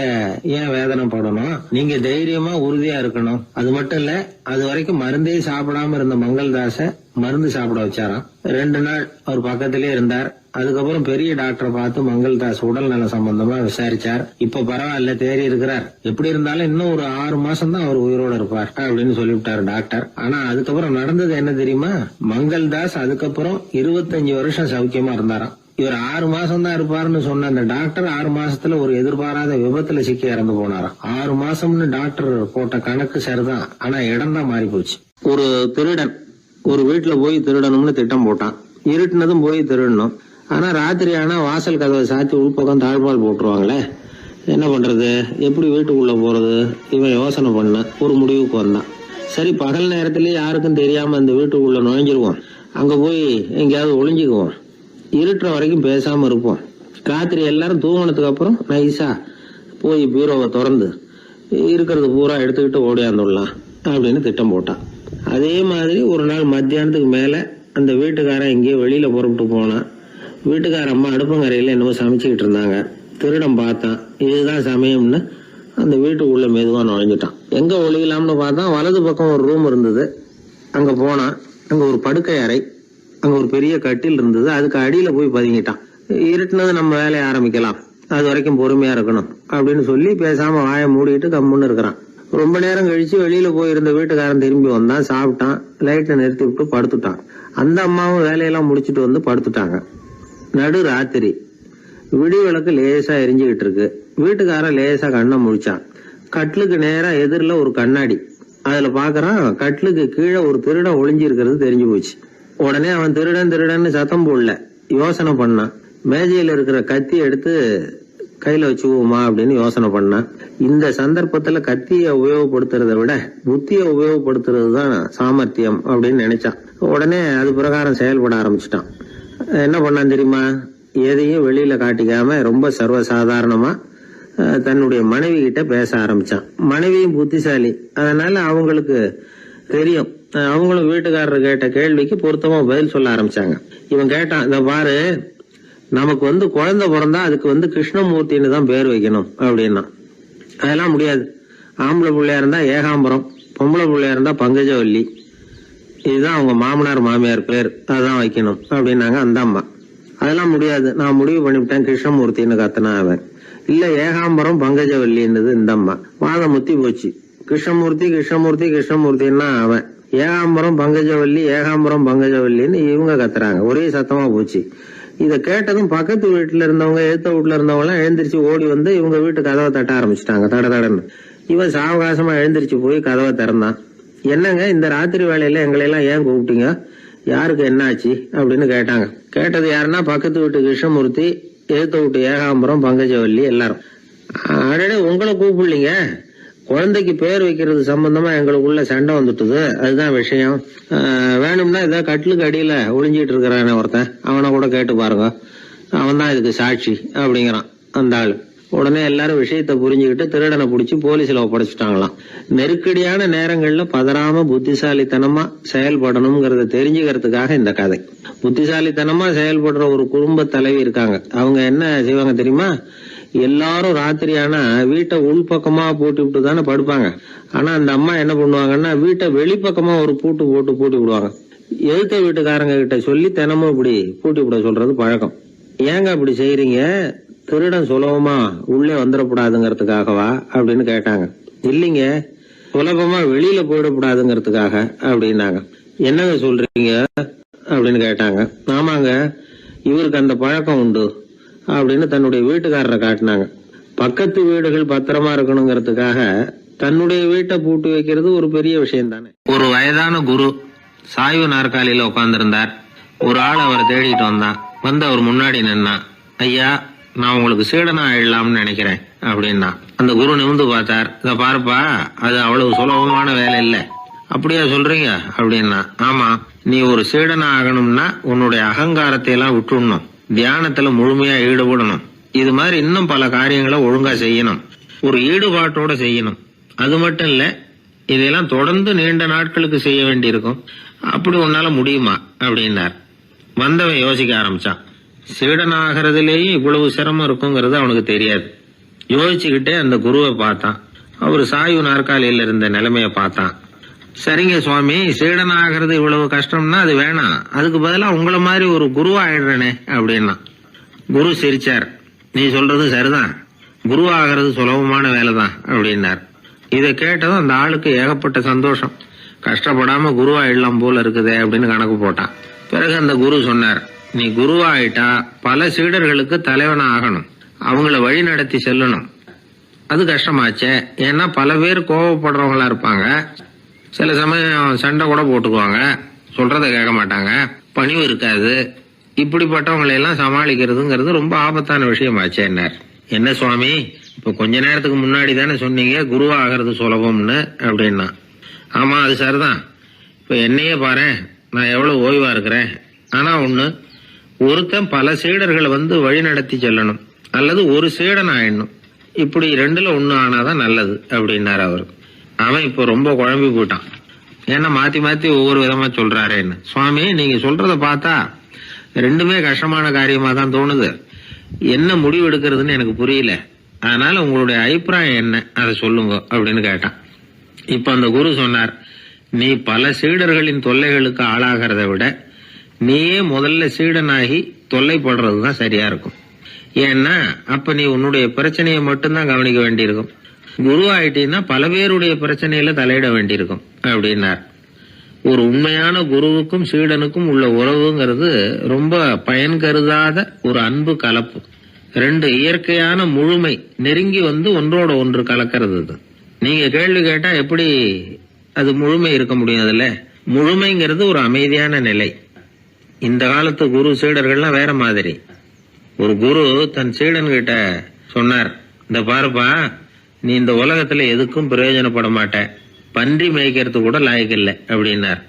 ஏன் வேதனைப்படணும்? நீங்க தைரியமா உறுதியா இருக்கணும். அது மட்டும் இல்ல, அது வரைக்கும் மருந்தே சாப்பிடாம இருந்த மங்கள்தாஸ மருந்து சாப்பிட வச்சாராம். 2 நாள் அவர் பக்கத்திலே இருந்தார். அதுக்கப்புறம் பெரிய டாக்டரை பார்த்து மங்கள்தாஸ் உடல் நல சம்பந்தமா விசாரிச்சார். இப்ப பரவாயில்ல, தேறி இருக்கிறார். எப்படி இருந்தாலும் இன்னும் ஒரு 6 மாசம் தான் அவர் உயிரோட இருப்பார் அப்படின்னு சொல்லிவிட்டாரு டாக்டர். ஆனா அதுக்கப்புறம் நடந்தது என்ன தெரியுமா? மங்கள்தாஸ் அதுக்கப்புறம் 25 வருஷம் சௌக்கியமா இருந்தாராம். இவர் 6 மாசம் தான் இருப்பாருன்னு சொன்ன அந்த டாக்டர் 6 மாசத்துல ஒரு எதிர்பாராத விபத்துல சிக்கி இறந்து போனாராம். 6 மாசம்னு டாக்டர் போட்ட கணக்கு சரிதான், ஆனா இடம் தான் மாறி போச்சு. ஒரு திருடன் ஒரு வீட்டுல போய் திருடணும்னு திட்டம் போட்டான். இருட்டுனதும் போய் திருடணும். ஆனா ராத்திரி ஆனா வாசல் கதவை சாத்தி உள்பக்கம் தாழ்பால் போட்டுருவாங்களே, என்ன பண்றது, எப்படி வீட்டுக்குள்ள போறது? இவன் யோசனை பண்ண ஒரு முடிவுக்கு வந்தான். சரி, பகல் நேரத்திலேயே யாருக்கும் தெரியாம அந்த வீட்டுக்குள்ள நுழைஞ்சிருவோம், அங்க போய் எங்கேயாவது ஒளிஞ்சுக்குவோம், இருட்டுற வரைக்கும் பேசாம இருப்போம், ராத்திரி எல்லாரும் தூங்கினதுக்கு அப்புறம் நைஸா போய் பீரோவை திறந்து இருக்கிறது பூரா எடுத்துக்கிட்டு ஓடியாந்துடலாம் அப்படின்னு திட்டம் போட்டான். அதே மாதிரி ஒரு நாள் மத்தியானத்துக்கு மேல அந்த வீட்டுக்காரன் எங்கேயோ வெளியில புறப்பட்டு போனான். வீட்டுக்கார அம்மா அடுப்பங்கரையில என்னவோ சமைச்சுக்கிட்டு இருந்தாங்க. திருடன் பார்த்தான். இதுதான் சமயம்னு அந்த வீட்டுக்குள்ள மெதுவா நுழைஞ்சிட்டான். எங்க ஒளியலாம்னு பார்த்தா வலது பக்கம் ஒரு ரூம் இருந்தது. அங்க போனான். அங்க ஒரு படுக்கை அறை, அங்க ஒரு பெரிய கட்டில் இருந்தது. அதுக்கு அடியில போய் பதுங்கிட்டான். இருட்டுனது நம்ம வேலையை ஆரம்பிக்கலாம், அது வரைக்கும் பொறுமையா இருக்கணும் அப்படின்னு சொல்லி பேசாம வாயை மூடிட்டு கம்முன்னு இருக்கிறான். ரொம்ப நேரம் கழிச்சு வெளியில போயிருந்த வீட்டுக்காரன் திரும்பி வந்தான். சாப்பிட்டான். லைட்டை நிறுத்தி விட்டு படுத்துட்டான். அந்த அம்மாவும் வேலையெல்லாம் முடிச்சுட்டு வந்து படுத்துட்டாங்க. நடு ராத்திரி. விடி விளக்கு லேசா எரிஞ்சுக்கிட்டு இருக்கு. வீட்டுக்காரன் லேசா கண்ணை முழிச்சான். கட்லுக்கு நேரா எதிரில் ஒரு கண்ணாடி. அதுல பாக்குறான், கட்லுக்கு கீழே ஒரு திருடன் ஒளிஞ்சு இருக்கிறது தெரிஞ்சு போச்சு. உடனே அவன் திருடன் திருடன்னு சத்தம் போடல, யோசனை பண்ணான். மேஜையில இருக்கிற கத்தி எடுத்து கையில வச்சுக்குவோமா அப்படின்னு யோசனை பண்ணான். இந்த சந்தர்ப்பத்துல கத்தியை உபயோகப்படுத்துறத விட புத்தியை உபயோகப்படுத்துறது தான் சாமர்த்தியம் அப்படின்னு நினைச்சான். உடனே அது பிரகாரம் செயல்பட ஆரம்பிச்சிட்டான். என்ன பண்ணான் தெரியுமா? எதையும் வெளியில காட்டிக்காம ரொம்ப சர்வசாதாரணமா தன்னுடைய மனைவி கிட்ட பேச ஆரம்பிச்சான். மனைவியும் புத்திசாலி, அதனால அவங்களுக்கு தெரியும். அவங்களும் வீட்டுக்காரர் கேட்ட கேள்விக்கு பொருத்தமா பதில் சொல்ல ஆரம்பிச்சாங்க. இவன் கேட்டான், இந்த பாரு, நமக்கு குழந்தை பிறந்தா அதுக்கு கிருஷ்ணமூர்த்தின்னு தான் பேர் வைக்கணும் அப்படின்னா. அதெல்லாம் முடியாது. ஆம்பளை பிள்ளையா இருந்தா ஏகாம்பரம், பொம்பளை பிள்ளையா இருந்தா பங்கஜவல்லி, இதுதான் அவங்க மாமனார் மாமியார் பேர், அதான் வைக்கணும் அப்படின்னாங்க அந்த அம்மா. அதெல்லாம் முடியாது, நான் முடிவு பண்ணிவிட்டேன் கிருஷ்ணமூர்த்தின்னு கத்தனா அவன். இல்ல ஏகாம்பரம் பங்கஜவல்லின்றது இந்த அம்மா. வாதம் முத்தி போச்சு. கிருஷ்ணமூர்த்தி கிருஷ்ணமூர்த்தி கிருஷ்ணமூர்த்தின்னா அவன். ஏகாம்பரம் பங்கஜவல்லி ஏகாம்பரம் பங்கஜவல்லின்னு இவங்க கத்துறாங்க. ஒரே சத்தமா போச்சு. இத கேட்டதும் பக்கத்து வீட்டுல இருந்தவங்க, எழுத்த வீட்டுல இருந்தவங்க எல்லாம் எழுந்திரிச்சு ஓடி வந்து இவங்க வீட்டு கதவை தட்ட ஆரம்பிச்சுட்டாங்க. தட தடன்னு. இவன் சாவகாசமா எழுந்திரிச்சு போய் கதவை திறந்தான். என்னங்க, இந்த ராத்திரி வேலையில எங்களை எல்லாம் ஏன் கூப்பிட்டீங்க, யாருக்கு என்னாச்சு அப்படின்னு கேட்டாங்க. கேட்டது யாருன்னா பக்கத்து வீட்டு கிருஷ்ணமூர்த்தி, எழுத்த வீட்டு ஏகாம்பரம் பங்கஜவல்லி எல்லாரும். அடடே, உங்களை கூப்பிடலீங்க, குழந்தைக்கு பேர் வைக்கிறது சம்பந்தமா எங்களுக்குள்ள சண்டை வந்துட்டுது, அதுதான் விஷயம். வேணும்னா இதை கட்டிலுக்கு அடியில ஒளிஞ்சிட்டு இருக்கிறானே ஒருத்தன், அவனை கூட கேட்டு பாருங்க, அவன் தான் இதுக்கு சாட்சி அப்படிங்கிறான் அந்த ஆளு. உடனே எல்லாரும் விஷயத்த புரிஞ்சுக்கிட்டு திருடனை பிடிச்சி போலீஸ்ல ஒப்படைச்சிட்டாங்களாம். நெருக்கடியான நேரங்கள்ல பதறாம புத்திசாலித்தனமா செயல்படணுங்கிறத தெரிஞ்சுக்கிறதுக்காக இந்த கதை. புத்திசாலித்தனமா செயல்படுற ஒரு குடும்ப தலைவி இருக்காங்க. அவங்க என்ன செய்வாங்க தெரியுமா? எல்லாரும் ராத்திரியானா வீட்டை உள்பக்கமா போட்டு விட்டு தானே படுப்பாங்க. ஆனா அந்த அம்மா என்ன பண்ணுவாங்கன்னா, வீட்டை வெளிப்பக்கமா ஒரு பூட்டு போட்டு பூட்டி விடுவாங்க. எழுத்த வீட்டுக்காரங்க கிட்ட சொல்லி தினமும் இப்படி பூட்டி விட சொல்றது பழக்கம். ஏங்க அப்படி செய்யறீங்க, திருடன் சுலபமா உள்ளே வந்துடக்கூடாதுங்கிறதுக்காகவா அப்படின்னு கேட்டாங்க. இல்லைங்க, சுலபமா வெளியில போயிடக்கூடாதுங்கிறதுக்காக அப்படின்னாங்க. என்னங்க சொல்றீங்க அப்படின்னு கேட்டாங்க. ஆமாங்க, இவருக்கு அந்த பழக்கம் உண்டு அப்படின்னு தன்னுடைய வீட்டுக்காரரை காட்டினாங்க. பக்கத்து வீடுகள் பத்திரமா இருக்கணுங்கிறதுக்காக தன்னுடைய வீட்டை பூட்டி வைக்கிறது ஒரு பெரிய விஷயம் தானே. ஒரு வயதான குரு சாய்வு நாற்காலியில உட்கார்ந்திருந்தார். ஒரு ஆள் அவரை தேடிட்டு வந்தான். வந்து அவர் முன்னாடி நின்னான். ஐயா, நான் உங்களுக்கு சீடனா ஆயிடலாம்னு நினைக்கிறேன் அப்படின்னா. அந்த குரு நிமிந்து பார்த்தார். இத பாருப்பா, அது அவ்வளவு சுலபமான வேலை இல்லை. அப்படியா சொல்றீங்க அப்படின்னா. ஆமா, நீ ஒரு சீடனா ஆகணும்னா உன்னுடைய அகங்காரத்தை எல்லாம் விட்டுடணும், தியானத்துல முழுமையா ஈடுபடணும், இது மாதிரி இன்னும் பல காரியங்களை ஒழுங்கா செய்யணும், ஒரு ஈடுபாட்டோட செய்யணும். அது மட்டும் இல்ல, இதெல்லாம் தொடர்ந்து நீண்ட நாட்களுக்கு செய்ய வேண்டி இருக்கும். அப்படி உன்னால முடியுமா அப்படின்னார். வந்தவன் யோசிக்க ஆரம்பிச்சான். சீடனாகிறதுலேயே இவ்வளவு சிரமம் இருக்குங்கிறது அவனுக்கு தெரியாது. யோசிச்சுக்கிட்டே அந்த குருவை பார்த்தான். அவர் சாய்வு நாற்காலியில இருந்த நிலைமைய பார்த்தான். சரிங்க சுவாமி, சீடனாகிறது இவ்வளவு கஷ்டம்னா அது வேணாம், அதுக்கு பதிலா உங்களை மாதிரி ஒரு குருவா ஆயிடுறேனே அப்படின்னா. குரு சிரிச்சார். நீ சொல்றது சரிதான், குருவாகிறது சுலபமான வேலைதான் அப்படின்னார். இதை கேட்டதும் அந்த ஆளுக்கு ஏகப்பட்ட சந்தோஷம். கஷ்டப்படாம குருவாயிடலாம் போல இருக்குதே அப்படின்னு கணக்கு போட்டான். பிறகு அந்த குரு சொன்னார், நீ குருவாயிட்டா பல சீடர்களுக்கு தலைவனா ஆகணும், அவங்கள வழி நடத்தி செல்லணும். அது கஷ்டமாச்சே. ஏன்னா பல பேர் கோவப்படுறவங்களா இருப்பாங்க, சில சமயம் சண்டை கூட போட்டுக்குவாங்க, சொல்றத கேட்க மாட்டாங்க, பணிவு இருக்காது, இப்படிப்பட்டவங்களை எல்லாம் சமாளிக்கிறதுங்கிறது ரொம்ப ஆபத்தான விஷயமாச்சேன்னார். என்ன சுவாமி, இப்ப கொஞ்ச நேரத்துக்கு முன்னாடி தானே சொன்னீங்க குருவா ஆகிறது சுலபம்னு அப்படின்னா. ஆமா, அது சரிதான். இப்ப என்னையே பாரு, நான் எவ்வளவு ஓய்வா இருக்கிறேன். ஆனா ஒருத்தன் பல சீடர்களை வழி நடத்தி செல்லணும், அல்லது ஒரு சீடன் ஆயிடணும். இப்படி ரெண்டுல ஒண்ணு ஆனாதான் நல்லது அப்படின்னாரு அவர். அவன் இப்ப ரொம்ப குழம்பி போயிட்டான். ஏன்னா மாத்தி மாத்தி ஒவ்வொரு விதமா சொல்றாருன்னு. சுவாமி, நீங்க சொல்றத பார்த்தா ரெண்டுமே கஷ்டமான காரியமா தான் தோணுது. என்ன முடிவு எடுக்கிறதுன்னு எனக்கு புரியல. அதனால உங்களுடைய அபிப்பிராயம் என்ன, அதை சொல்லுங்க அப்படின்னு கேட்டான். இப்ப அந்த குரு சொன்னார், நீ பல சீடர்களின் தொல்லைகளுக்கு ஆளாகிறத விட நீயே முதல்ல சீடனாகி தொல்லைப்படுறதுதான் சரியா இருக்கும். ஏன்னா அப்ப நீ உன்னுடைய பிரச்சனையை மட்டும்தான் கவனிக்க வேண்டியிருக்கும். குரு ஆயிட்டீன்னா பல பேருடைய பிரச்சனையில தலையிட வேண்டியிருக்கும் அப்படின்னார். ஒரு உண்மையான குருவுக்கும் சீடனுக்கும் உள்ள உறவுங்கிறது ரொம்ப பயன் கருதாத ஒரு அன்பு கலப்பு. ரெண்டு இயற்கையான முழுமை நெருங்கி ஒன்றோட ஒன்று கலக்கிறது. நீங்க கேள்வி கேட்டா எப்படி அது முழுமை இருக்க முடியும்? அதுல முழுமைங்கிறது ஒரு அமைதியான நிலை. இந்த காலத்து குரு சீடர்கள்லாம் வேற மாதிரி. ஒரு குரு தன் சீடன் கிட்ட சொன்னார், இந்த பாருப்பா, நீ இந்த உலகத்துல எதுக்கும் பிரயோஜனப்பட மாட்ட, பன்றி மேய்க்கிறது கூட லாய்க்கில்லை அப்படின்னார்.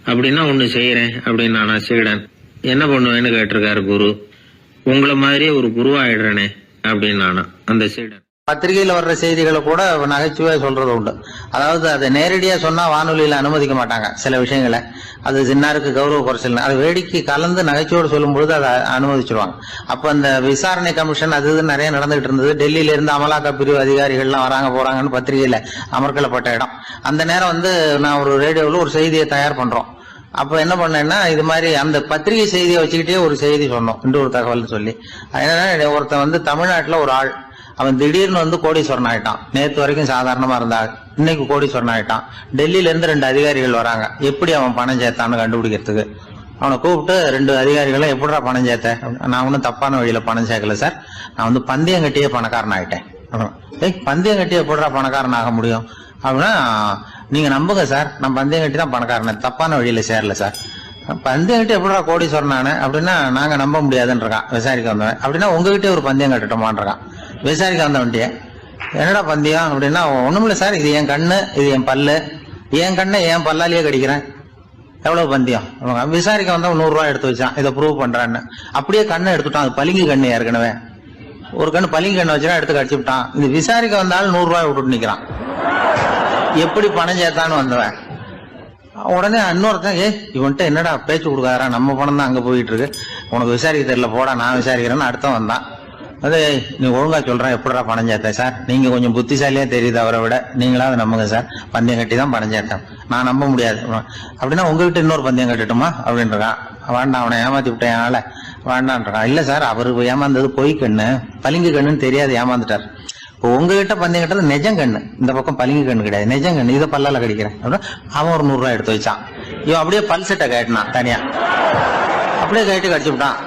அப்படின்னா ஒண்ணு செய்யறேன் அப்படின்னு நானா சீடன். என்ன பண்ணுவேன்னு கேட்டிருக்காரு குரு. உங்களை மாதிரியே ஒரு குருவாயிடுறேனே அப்படின்னு நானா அந்த சீடன். பத்திரிகையில வர்ற செய்திகளை கூட நகைச்சுவையா சொல்றது உண்டு. அதாவது அதை நேரடியா சொன்னா வானொலியில அனுமதிக்க மாட்டாங்க சில விஷயங்களை. அது சின்னாருக்கு கௌரவ குறைச்சல். அதை வேடிக்கை கலந்து நகைச்சுவோடு சொல்லும் பொழுது அதை அனுமதிச்சிருவாங்க. அப்ப அந்த விசாரணை கமிஷன் அது இது நிறைய நடந்துகிட்டு இருந்தது. டெல்லியில இருந்து அமலாக்க பிரிவு அதிகாரிகள்லாம் வராங்க போறாங்கன்னு பத்திரிகையில அமர்க்கலப்பட்ட இடம். அந்த நேரம் நான் ஒரு ரேடியோவில் ஒரு செய்தியை தயார் பண்றோம். அப்ப என்ன பண்ணேன்னா, இது மாதிரி அந்த பத்திரிகை செய்தியை வச்சுக்கிட்டே ஒரு செய்தி சொன்னோம், இன்னொரு தகவல் சொல்லி. என்னன்னா, ஒருத்தன் தமிழ்நாட்டுல ஒரு ஆள், அவன் திடீர்னு கோடீஸ்வரன் ஆயிட்டான். நேற்று வரைக்கும் சாதாரணமா இருந்தாள், இன்னைக்கு கோடீஸ்வரன் ஆயிட்டான். டெல்லியில இருந்து 2 அதிகாரிகள் வராங்க, எப்படி அவன் பணம் சேர்த்தான்னு கண்டுபிடிக்கிறதுக்கு. அவனை கூப்பிட்டு 2 அதிகாரிகளும் எப்படிடா பணம் சேர்த்த? நான் ஒன்னும் தப்பான வழியில பணம் சேர்க்கல சார், நான் பந்தயம் கட்டியே பணக்காரன் ஆயிட்டேன். பந்தயம் கட்டி எப்படிடா பணக்காரன் ஆக முடியும் அப்படின்னா, நீங்க நம்புங்க சார், நான் பந்தயம் கட்டி தான் பணக்காரன், தப்பான வழியில சேரல சார். பந்தயம் கட்டி எப்படிடா கோடீஸ்வரன் அப்படின்னா, நாங்க நம்ப முடியாதுன்னு இருக்கான் விசாரிக்க வந்தவன். அப்படின்னா உங்ககிட்டே ஒரு பந்தயம் கட்டட்டோமான் இருக்கான் விசாரிக்க வந்தவன்ட்டிய. என்னடா பந்தயம் அப்படின்னா, ஒண்ணுமில்ல சார், இது என் கண்ணு, இது என் பல்லு, என் கண்ணை என் பல்லாலேயே கடிக்கிறேன், எவ்வளவு பந்தயம். விசாரிக்க வந்தவன் 100 ரூபாய் எடுத்து வச்சான், இதை ப்ரூவ் பண்றான்னு. அப்படியே கண்ணை எடுத்துட்டான். அது பளிங்கு கண்ணு, ஏற்கனவே ஒரு கண்ணு பளிங்கு கண்ணு வச்சுனா எடுத்து கடிச்சு விட்டான். இது விசாரிக்க வந்தாலும் 100 ரூபாய் விட்டுட்டு நிக்கிறான். எப்படி பணம் சேர்த்தான்னு வந்தவன். உடனே இன்னொருத்தன், இவன்ட்ட என்னடா பேச்சு கொடுக்காரா, நம்ம பணம் தான் அங்க போயிட்டு இருக்கு, உனக்கு விசாரிக்க தெரியல, போடா நான் விசாரிக்கிறேன்னு அடுத்தவன் வந்தான். அது நீ ஒழுங்கா சொல்றேன், எப்படிடா பணம் சேர்த்தேன் சார், நீங்க கொஞ்சம் புத்திசாலியா தெரியுது அவரை விட, நீங்களாவது நம்புங்க சார், பந்தயம் கட்டி தான் பணம் சேர்த்தேன், நான் நம்ப முடியாது. அப்படின்னா உங்ககிட்ட இன்னொரு பந்தயம் கட்டட்டுமா அப்படின்றான். வேண்டாம், அவனை ஏமாத்தி விட்டேன் அதனால வேண்டான்றான். இல்ல சார், அவரு ஏமாந்தது பொய் கண்ணு, பளிங்கு கண்ணுன்னு தெரியாது, ஏமாந்துட்டார். இப்போ உங்ககிட்ட பந்தயம் கட்டது நெஜம் கண்ணு, இந்த பக்கம் பளிங்கு கண்ணு கிடையாது, நெஜம் கண்ணு, இதை பல்லால கடிக்கிறேன் அப்படின்னா அவன் ஒரு 100 ரூபாய் எடுத்து வச்சான். இவன் அப்படியே பல் செட்டை கட்டினான் தனியா, அப்படியே கட்டி கடிச்சு விட்டான்.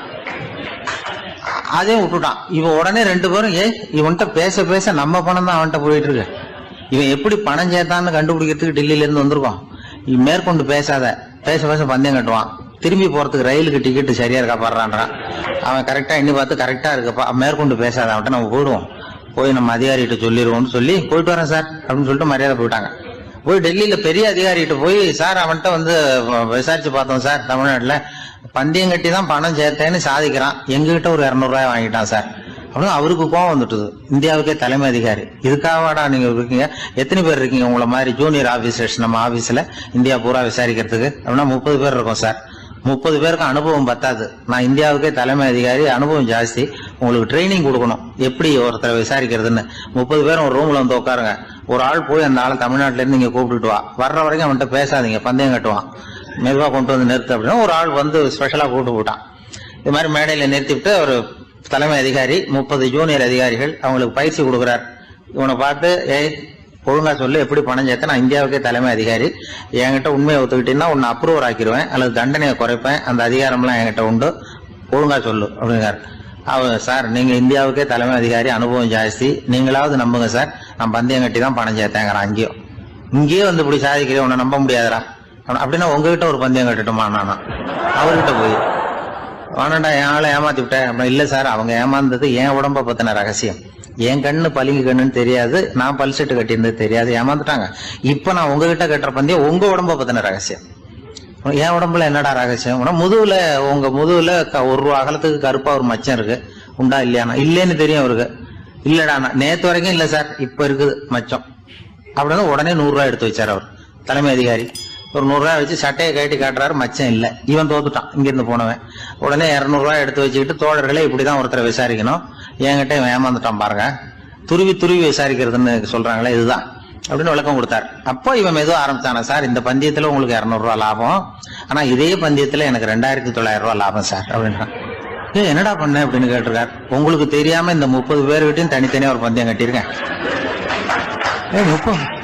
அதையும் விட்டுட்டான். இவன் உடனே 2 பேரும், இவன்கிட்ட பேச பேச நம்ம பணம் தான் அவன்கிட்ட போயிட்டு இருக்கு, இவன் எப்படி பணம் சேர்த்தான்னு கண்டுபிடிக்கிறதுக்கு டெல்லியில இருந்து வந்திருக்கோம், இவன் மேற்கொண்டு பேசாத, பேச பேச பந்தயம் கட்டுவான். திரும்பி போறதுக்கு ரயிலுக்கு டிக்கெட் சரியா இருக்கா பாடுறான்றான். அவன் கரெக்டா எண்ணி பார்த்து கரெக்டா இருக்கப்பா, மேற்கொண்டு பேசாத, அவன்கிட்ட நம்ம போயிடுவோம், போய் நம்ம அதிகாரிகிட்ட சொல்லிடுவோம்னு சொல்லி போயிட்டு வரேன் சார் அப்படின்னு சொல்லிட்டு மரியாதை போயிட்டாங்க. போய் டெல்லியில பெரிய அதிகாரிகிட்ட போய், சார் அவன்கிட்ட விசாரிச்சு பார்த்தோம் சார், தமிழ்நாட்டுல பந்தயம் கட்டி தான் பணம் சேர்த்தேன்னு சாதிக்கிறான், எங்ககிட்ட ஒரு 200 ரூபாய் வாங்கிட்டான் சார் அப்படின்னு அவருக்கு கோவம் வந்துட்டுது. இந்தியாவுக்கே தலைமை அதிகாரி, இதுக்காகவாடா நீங்க இருக்கீங்க, எத்தனை பேர் இருக்கீங்க உங்களை மாதிரி ஜூனியர் ஆபீசர்ஸ் நம்ம ஆபீஸ்ல இந்தியா பூரா விசாரிக்கிறதுக்கு அப்படின்னா 30 பேர் இருக்கோம் சார். 30 பேருக்கு அனுபவம் பத்தாது, நான் இந்தியாவுக்கே தலைமை அதிகாரி, அனுபவம் ஜாஸ்தி, உங்களுக்கு ட்ரைனிங் கொடுக்கணும் எப்படி ஒருத்தரை விசாரிக்கிறதுன்னு. 30 பேரும் ஒரு ரூம்ல உட்காருங்க, ஒரு ஆள் போய் அந்த ஆளை தமிழ்நாட்டுல இருந்து நீங்க கூப்பிட்டுட்டு வா, வர்ற வரைக்கும் அவன்கிட்ட பேசாதீங்க, பந்தயம் கட்டுவான், மெதுவா கொண்டு வந்து நிறுத்து அப்படின்னா ஒரு ஆள் ஸ்பெஷலா கூப்பிட்டு போட்டான். இது மாதிரி மேடையில நிறுத்திவிட்டு ஒரு தலைமை அதிகாரி 30 ஜூனியர் அதிகாரிகள் அவங்களுக்கு பயிற்சி கொடுக்குறார். இவனை பார்த்து, ஒழுங்கா சொல்லு, எப்படி பணம் சேர்த்த, நான் இந்தியாவுக்கே தலைமை அதிகாரி, என்கிட்ட உண்மையை ஒத்துக்கிட்டீங்கன்னா உன்னை அப்ரூவர் ஆக்கிடுவேன் அல்லது தண்டனையை குறைப்பேன், அந்த அதிகாரம்லாம் என்கிட்ட உண்டு, ஒழுங்கா சொல்லு அப்படிங்கிறார். சார், நீங்க இந்தியாவுக்கே தலைமை அதிகாரி, அனுபவம் ஜாஸ்தி, நீங்களாவது நம்புங்க சார், நான் பந்தயம் கட்டி தான் பணம் சேர்த்தேங்கிறான். இங்கேயே இப்படி சாதிக்கிறேன், உன்னை நம்ப முடியாதுரா அப்படின்னா உங்ககிட்ட ஒரு பந்தயம் கட்டட்டுமா நானா அவர்கிட்ட போய் வானண்டா என் ஆளை ஏமாத்தி விட்டேன் அப்படின்னா, இல்ல சார் அவங்க ஏமாந்தது என் உடம்ப பத்தின ரகசியம். என் கண்ணு பளிங்கு கண்ணுன்னு தெரியாது, நான் பல் செட்டு கட்டியிருந்தது தெரியாது, ஏமாந்துட்டாங்க. இப்ப நான் உங்ககிட்ட கட்டுற பந்தயம் உங்க உடம்ப பத்தின ரகசியம். என் உடம்புல என்னடா ரகசியம்? முதுகுல, உங்க முதுகுல ஒரு ரூபா அகலத்துக்கு கருப்பா ஒரு மச்சம் இருக்கு, உண்டா இல்லையானா? இல்லேன்னு தெரியும் அவருக்கு. இல்லடா நேத்து வரைக்கும் இல்ல சார், இப்ப இருக்குது மச்சம் அப்படின்னு உடனே 100 ரூபாய் எடுத்து வச்சார் அவர் தலைமை அதிகாரி. ஒரு 100 ரூபாய் வச்சு சட்டையை கட்டி காட்டுறாரு, மச்சம் இல்ல. இவன் தோத்துட்டான் இங்கிருந்து போனவன். உடனே 200 ரூபாய் எடுத்து வச்சுக்கிட்டு, தோழர்களே இப்படிதான் ஒருத்தரை விசாரிக்கணும், என்கிட்ட இவன் ஏமாந்துட்டான் பாருங்க, துருவி துருவி விசாரிக்கிறதுன்னு சொல்றாங்களே இதுதான் அப்படின்னு விளக்கம் கொடுத்தார். அப்போ இவன் மெதுவா ஆரம்பிச்சானா, சார் இந்த பந்தயத்துல உங்களுக்கு 200 ரூபாய் லாபம், ஆனா இதே பந்தயத்துல எனக்கு 2900 ரூபாய் லாபம் சார் அப்படின்றான். என்னடா பண்ண அப்படின்னு கேட்டிருக்காரு. உங்களுக்கு தெரியாம இந்த 30 பேர்கிட்டையும் தனித்தனியா ஒரு பந்தயம் கட்டியிருக்கேன்.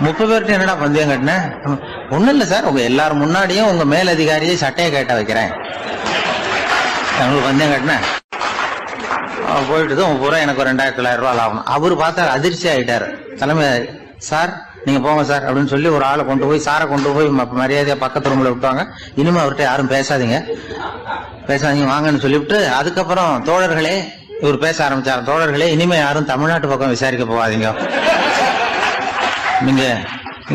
30 பேர்கிட்ட என்னடா பந்தயம் கட்டினேன்? ஒண்ணும் இல்ல சார், உங்க எல்லாரும் முன்னாடியும் உங்க மேலதிகாரியை சட்டையை கேட்ட வைக்கிறேன், உங்களுக்கு பந்தயம் கட்டினேன். போயிட்டு உங்க பூரா எனக்கு 2900 ரூபாய் லாபம். அவரு பார்த்தா அதிர்ச்சி ஆயிட்டாரு. தலைமை, சார் நீங்க போங்க சார் அப்படின்னு சொல்லி ஒரு ஆளை கொண்டு போய், சாரை கொண்டு போய் மரியாதையா பக்கத்து ரூம்ல விட்டாங்க. இனிமே அவர்கிட்ட யாரும் பேசாதீங்க வாங்கன்னு சொல்லிவிட்டு, அதுக்கப்புறம் தோழர்களே, இவர் பேச ஆரம்பிச்சாரு, தோழர்களே இனிமே யாரும் தமிழ்நாட்டு பக்கம் விசாரிக்க போகாதீங்க. நீங்க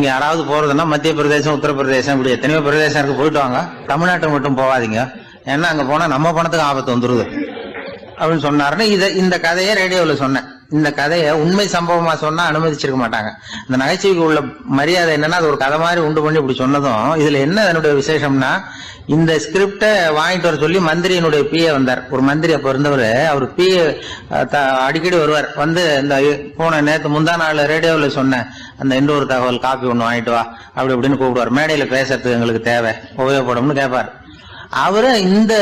யாராவது போறதுன்னா மத்திய பிரதேசம், உத்தரப்பிரதேசம், இப்படி எத்தனையோ பிரதேசம் இருக்கு, போயிட்டு வாங்க, தமிழ்நாட்டை மட்டும் போகாதீங்க, ஏன்னா அங்க போனா நம்ம பணத்துக்கு ஆபத்து வந்துருது அப்படின்னு சொன்னாருன்னு இந்த கதையை ரேடியோல சொன்னேன். இந்த கதையை உண்மை சம்பவமா சொன்னா அனுமதிச்சிருக்க மாட்டாங்க. இந்த நகைச்சுவைக்கு உள்ள மரியாதை என்னன்னா, அது ஒரு கதை மாதிரி உண்டு பண்ணி இப்படி சொன்னதும், இதுல என்ன என்னுடைய விசேஷம்னா, இந்த ஸ்கிரிப்டை வாங்கிட்டு வர சொல்லி மந்திரியினுடைய பிஏ வந்தார். ஒரு மந்திரி அப்ப இருந்தவர், அவர் பிஏ அடிக்கடி வருவார். வந்து இந்த போன நேற்று முந்தா நாள் ரேடியோவில் சொன்ன அந்த இன்னொரு தகவல் காப்பி ஒண்ணு வாங்கிட்டு வா அப்படி இப்படின்னு கூப்பிடுவார். மேடையில பேசுறதுக்கு எங்களுக்கு தேவை, உபயோகப்படும்னு கேட்பார். அவரு இந்த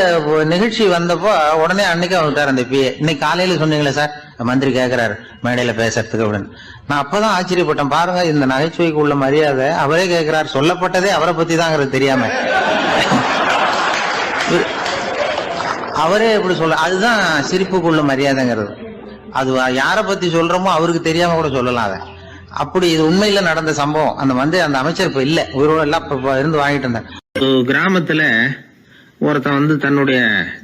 நிகழ்ச்சி வந்தப்போ உடனே அன்னைக்கு வந்துட்டார் அந்த பிஏ. இன்னைக்கு காலையில சொன்னீங்களே சார், மந்திரி கேட்கிறாரு மேடையில பேசுறதுக்கு அப்படின்னு. நான் அப்பதான் ஆச்சரியப்பட்டேன். பாருங்க, இந்த நகைச்சுவைக்கு உள்ள மரியாதை. அவரே கேட்கிறார், சொல்லப்பட்டதே அவரை பத்தி தாங்கிறது தெரியாம அவரே எப்படி சொல்ல. அதுதான் சிரிப்புக்குள்ள மரியாதைங்கிறது. அது யாரை பத்தி சொல்றோமோ அவருக்கு தெரியாம கூட சொல்லலாம் அதை. அப்படி இது உண்மையில நடந்த சம்பவம். அந்த அமைச்சர் இப்ப இல்ல, உயிரோட எல்லாம் இருந்து வாங்கிட்டு இருந்தார். கிராமத்துல ஒருத்தன் தன்னுடைய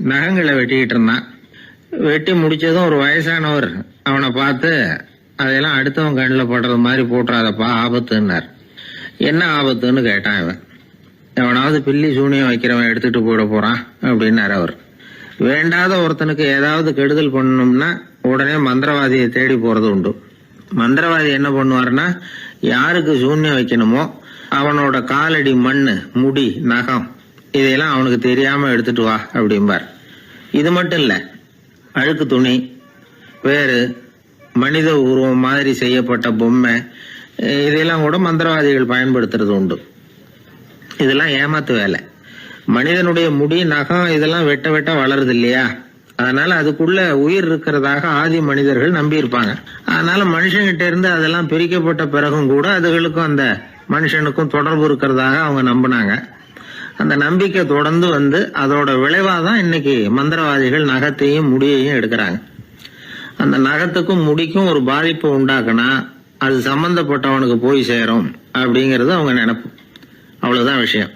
நகங்களை வெட்டிக்கிட்டு இருந்தான். வெட்டி முடிச்சதும் ஒரு வயசானவர் அவனை பார்த்து, அதெல்லாம் அடுத்தவன் கண்ணில் படுறது மாதிரி போட்டுறாதப்பா, ஆபத்துன்னார். என்ன ஆபத்துன்னு கேட்டான் இவன். எவனாவது பில்லி சூனியம் வைக்கிறவன் எடுத்துட்டு போயிட போறான் அப்படின்னாரு அவர். வேண்டாத ஒருத்தனுக்கு ஏதாவது கெடுதல் பண்ணணும்னா உடனே மந்திரவாதியை தேடி போறது உண்டு. மந்திரவாதி என்ன பண்ணுவாருன்னா, யாருக்கு சூன்யம் வைக்கணுமோ அவனோட காலடி மண்ணு, முடி, நகம் இதையெல்லாம் அவனுக்கு தெரியாம எடுத்துட்டு வா அப்படிம்பார். இது மட்டும் இல்ல, அழுக்கு துணி, வேறு மனித உருவம் மாதிரி செய்யப்பட்ட பொம்மை, இதெல்லாம் கூட மந்திரவாதிகள் பயன்படுத்துறது உண்டு. இதெல்லாம் ஏமாத்து வேலை. மனிதனுடைய முடி, நகம் இதெல்லாம் வெட்ட வெட்ட வளருது இல்லையா, அதனால அதுக்குள்ள உயிர் இருக்கிறதாக ஆதி மனிதர்கள் நம்பி இருப்பாங்க. அதனால மனுஷங்கிட்ட இருந்து அதெல்லாம் பிரிக்கப்பட்ட பிறகும் கூட அதுகளுக்கும் அந்த மனுஷனுக்கும் தொடர்பு இருக்கிறதாக அவங்க நம்பினாங்க. அந்த நம்பிக்கை தொடர்ந்து அதோட விளைவாதான் இன்னைக்கு மந்திரவாதிகள் நகத்தையும் முடியையும் எடுக்கிறாங்க. அந்த நகத்துக்கும் முடிக்கும் ஒரு பாதிப்பு உண்டாக்குனா அது சம்பந்தப்பட்டவனுக்கு போய் சேரும் அப்படிங்கறது அவங்க நினைப்பு. அவ்வளவுதான் விஷயம்.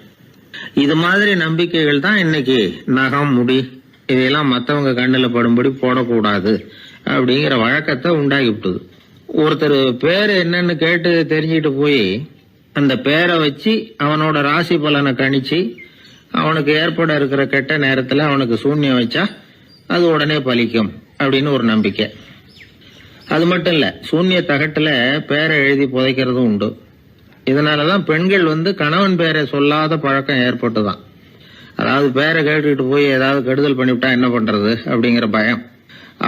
இது மாதிரி நம்பிக்கைகள் தான் இன்னைக்கு நகம், முடி இதையெல்லாம் மற்றவங்க கண்ணில் படும்படி போடக்கூடாது அப்படிங்கிற வழக்கத்தை உண்டாக்கி விட்டுது. ஒருத்தர் பேரு என்னன்னு கேட்டு தெரிஞ்சுட்டு போய் அந்த பேரை வச்சு அவனோட ராசி பலனை கணிச்சு அவனுக்கு ஏற்பட இருக்கிற கெட்ட நேரத்துல அவனுக்கு சூன்யம் வச்சா அது உடனே பலிக்கும் அப்படின்னு ஒரு நம்பிக்கை. அது மட்டும் இல்ல, சூன்ய தகட்டுல பேரை எழுதி புதைக்கிறதும் உண்டு. இதனாலதான் பெண்கள் கணவன் பேரை சொல்லாத பழக்கம் ஏற்பட்டுதான். அதாவது பேரை கேட்டுக்கிட்டு போய் ஏதாவது கெடுதல் பண்ணிவிட்டா என்ன பண்றது அப்படிங்கிற பயம்.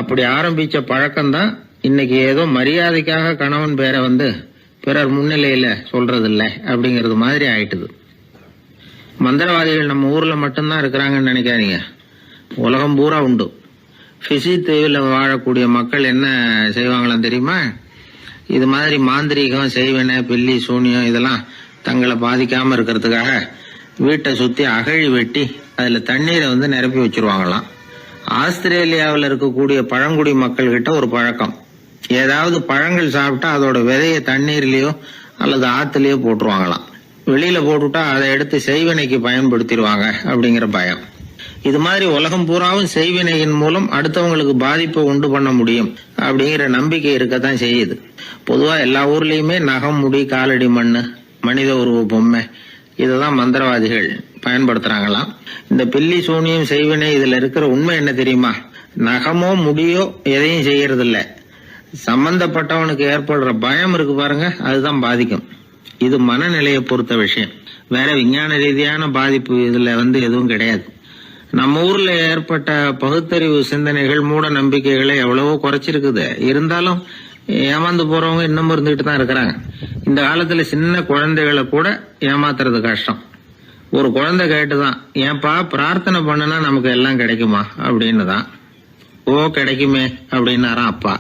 அப்படி ஆரம்பிச்ச பழக்கம்தான் இன்னைக்கு ஏதோ மரியாதைக்காக கணவன் பேரை பிறர் முன்னிலையில சொல்றது இல்லை அப்படிங்கறது மாதிரி ஆயிட்டுது. மந்திரவாதிகள் நம்ம ஊர்ல மட்டும்தான் இருக்கிறாங்கன்னு நினைக்காதீங்க, உலகம் பூரா உண்டு. பிசி தீவில் வாழக்கூடிய மக்கள் என்ன செய்வாங்களாம் தெரியுமா? இது மாதிரி மாந்திரீகம், செய்வன, பில்லி, சூனியம் இதெல்லாம் தங்களை பாதிக்காம இருக்கிறதுக்காக வீட்டை சுத்தி அகழி வெட்டி அதுல தண்ணீரை நிரப்பி வச்சிருவாங்களாம். ஆஸ்திரேலியாவில் இருக்கக்கூடிய பழங்குடி மக்கள் கிட்ட ஒரு பழக்கம், ஏதாவது பழங்கள் சாப்பிட்டா அதோட விதைய தண்ணீர்லயோ அல்லது ஆத்துலயோ போட்டுருவாங்களாம். வெளியில போட்டுட்டா அதை எடுத்து செய்வனைக்கு பயன்படுத்திடுவாங்க அப்படிங்கிற பயம். இது மாதிரி உலகம் பூராவும் செய்வினையின் மூலம் அடுத்தவங்களுக்கு பாதிப்பை உண்டு பண்ண முடியும் அப்படிங்கிற நம்பிக்கை இருக்கத்தான் செய்யுது. பொதுவா எல்லா ஊர்லயுமே நகம், முடி, காலடி மண்ணு, மனித உருவ பொம்மை இததான் மந்திரவாதிகள் பயன்படுத்துறாங்களாம். இந்த பில்லி, சூனியம், செய்வினை இதுல இருக்கிற உண்மை என்ன தெரியுமா? நகமோ முடியோ எதையும் செய்யறது இல்ல. சம்பந்தப்பட்டவனுக்கு ஏற்படுற பயம் இருக்கு பாருங்க, அதுதான் பாதிக்கும். இது மனநிலையை பொறுத்த விஷயம். வேற விஞ்ஞான ரீதியான பாதிப்பு இதுல எதுவும் கிடையாது. நம்ம ஊர்ல ஏற்பட்ட பகுத்தறிவு சிந்தனைகள், மூட நம்பிக்கைகளை எவ்வளவோ குறைச்சிருக்குது. இருந்தாலும் ஏமாந்து போறவங்க இன்னமும் இருந்துகிட்டு தான் இருக்கிறாங்க. இந்த காலத்துல சின்ன குழந்தைகளை கூட ஏமாத்துறது கஷ்டம். ஒரு குழந்தை கேட்டுதான், ஏன்பா பிரார்த்தனை பண்ணுனா நமக்கு எல்லாம் கிடைக்குமா அப்படின்னு தான். ஓ கிடைக்குமே அப்படின்னாராம் அப்பா.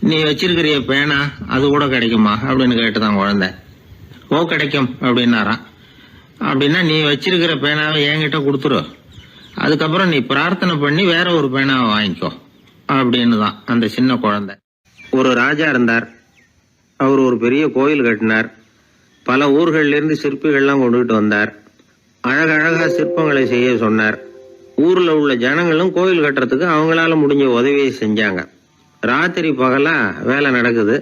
நீ வச்சிருக்கிறிய பேனா அது கூட கிடைக்குமா அப்படின்னு கேட்டுதான் குழந்தை. ஓ கிடைக்கும் அப்படின்னாராம். அப்படின்னா நீ வச்சிருக்கிற பேனாவை என்கிட்ட கொடுத்துரு, அதுக்கப்புறம் நீ பிரார்த்தனை பண்ணி வேற ஒரு பேனாவை வாங்கிக்கோ அப்படின்னு தான் அந்த சின்ன குழந்தை. ஒரு ராஜா இருந்தார். அவர் ஒரு பெரிய கோயில் கட்டினார். பல ஊர்கள்ல இருந்து சிற்பிகள்லாம் கொண்டுகிட்டு வந்தார். அழகழகா சிற்பங்களை செய்ய சொன்னார். ஊர்ல உள்ள ஜனங்களும் கோயில் கட்டுறதுக்கு அவங்களால முடிஞ்ச உதவியை செஞ்சாங்க. ராத்திரி பகலா வேலை நடக்குது.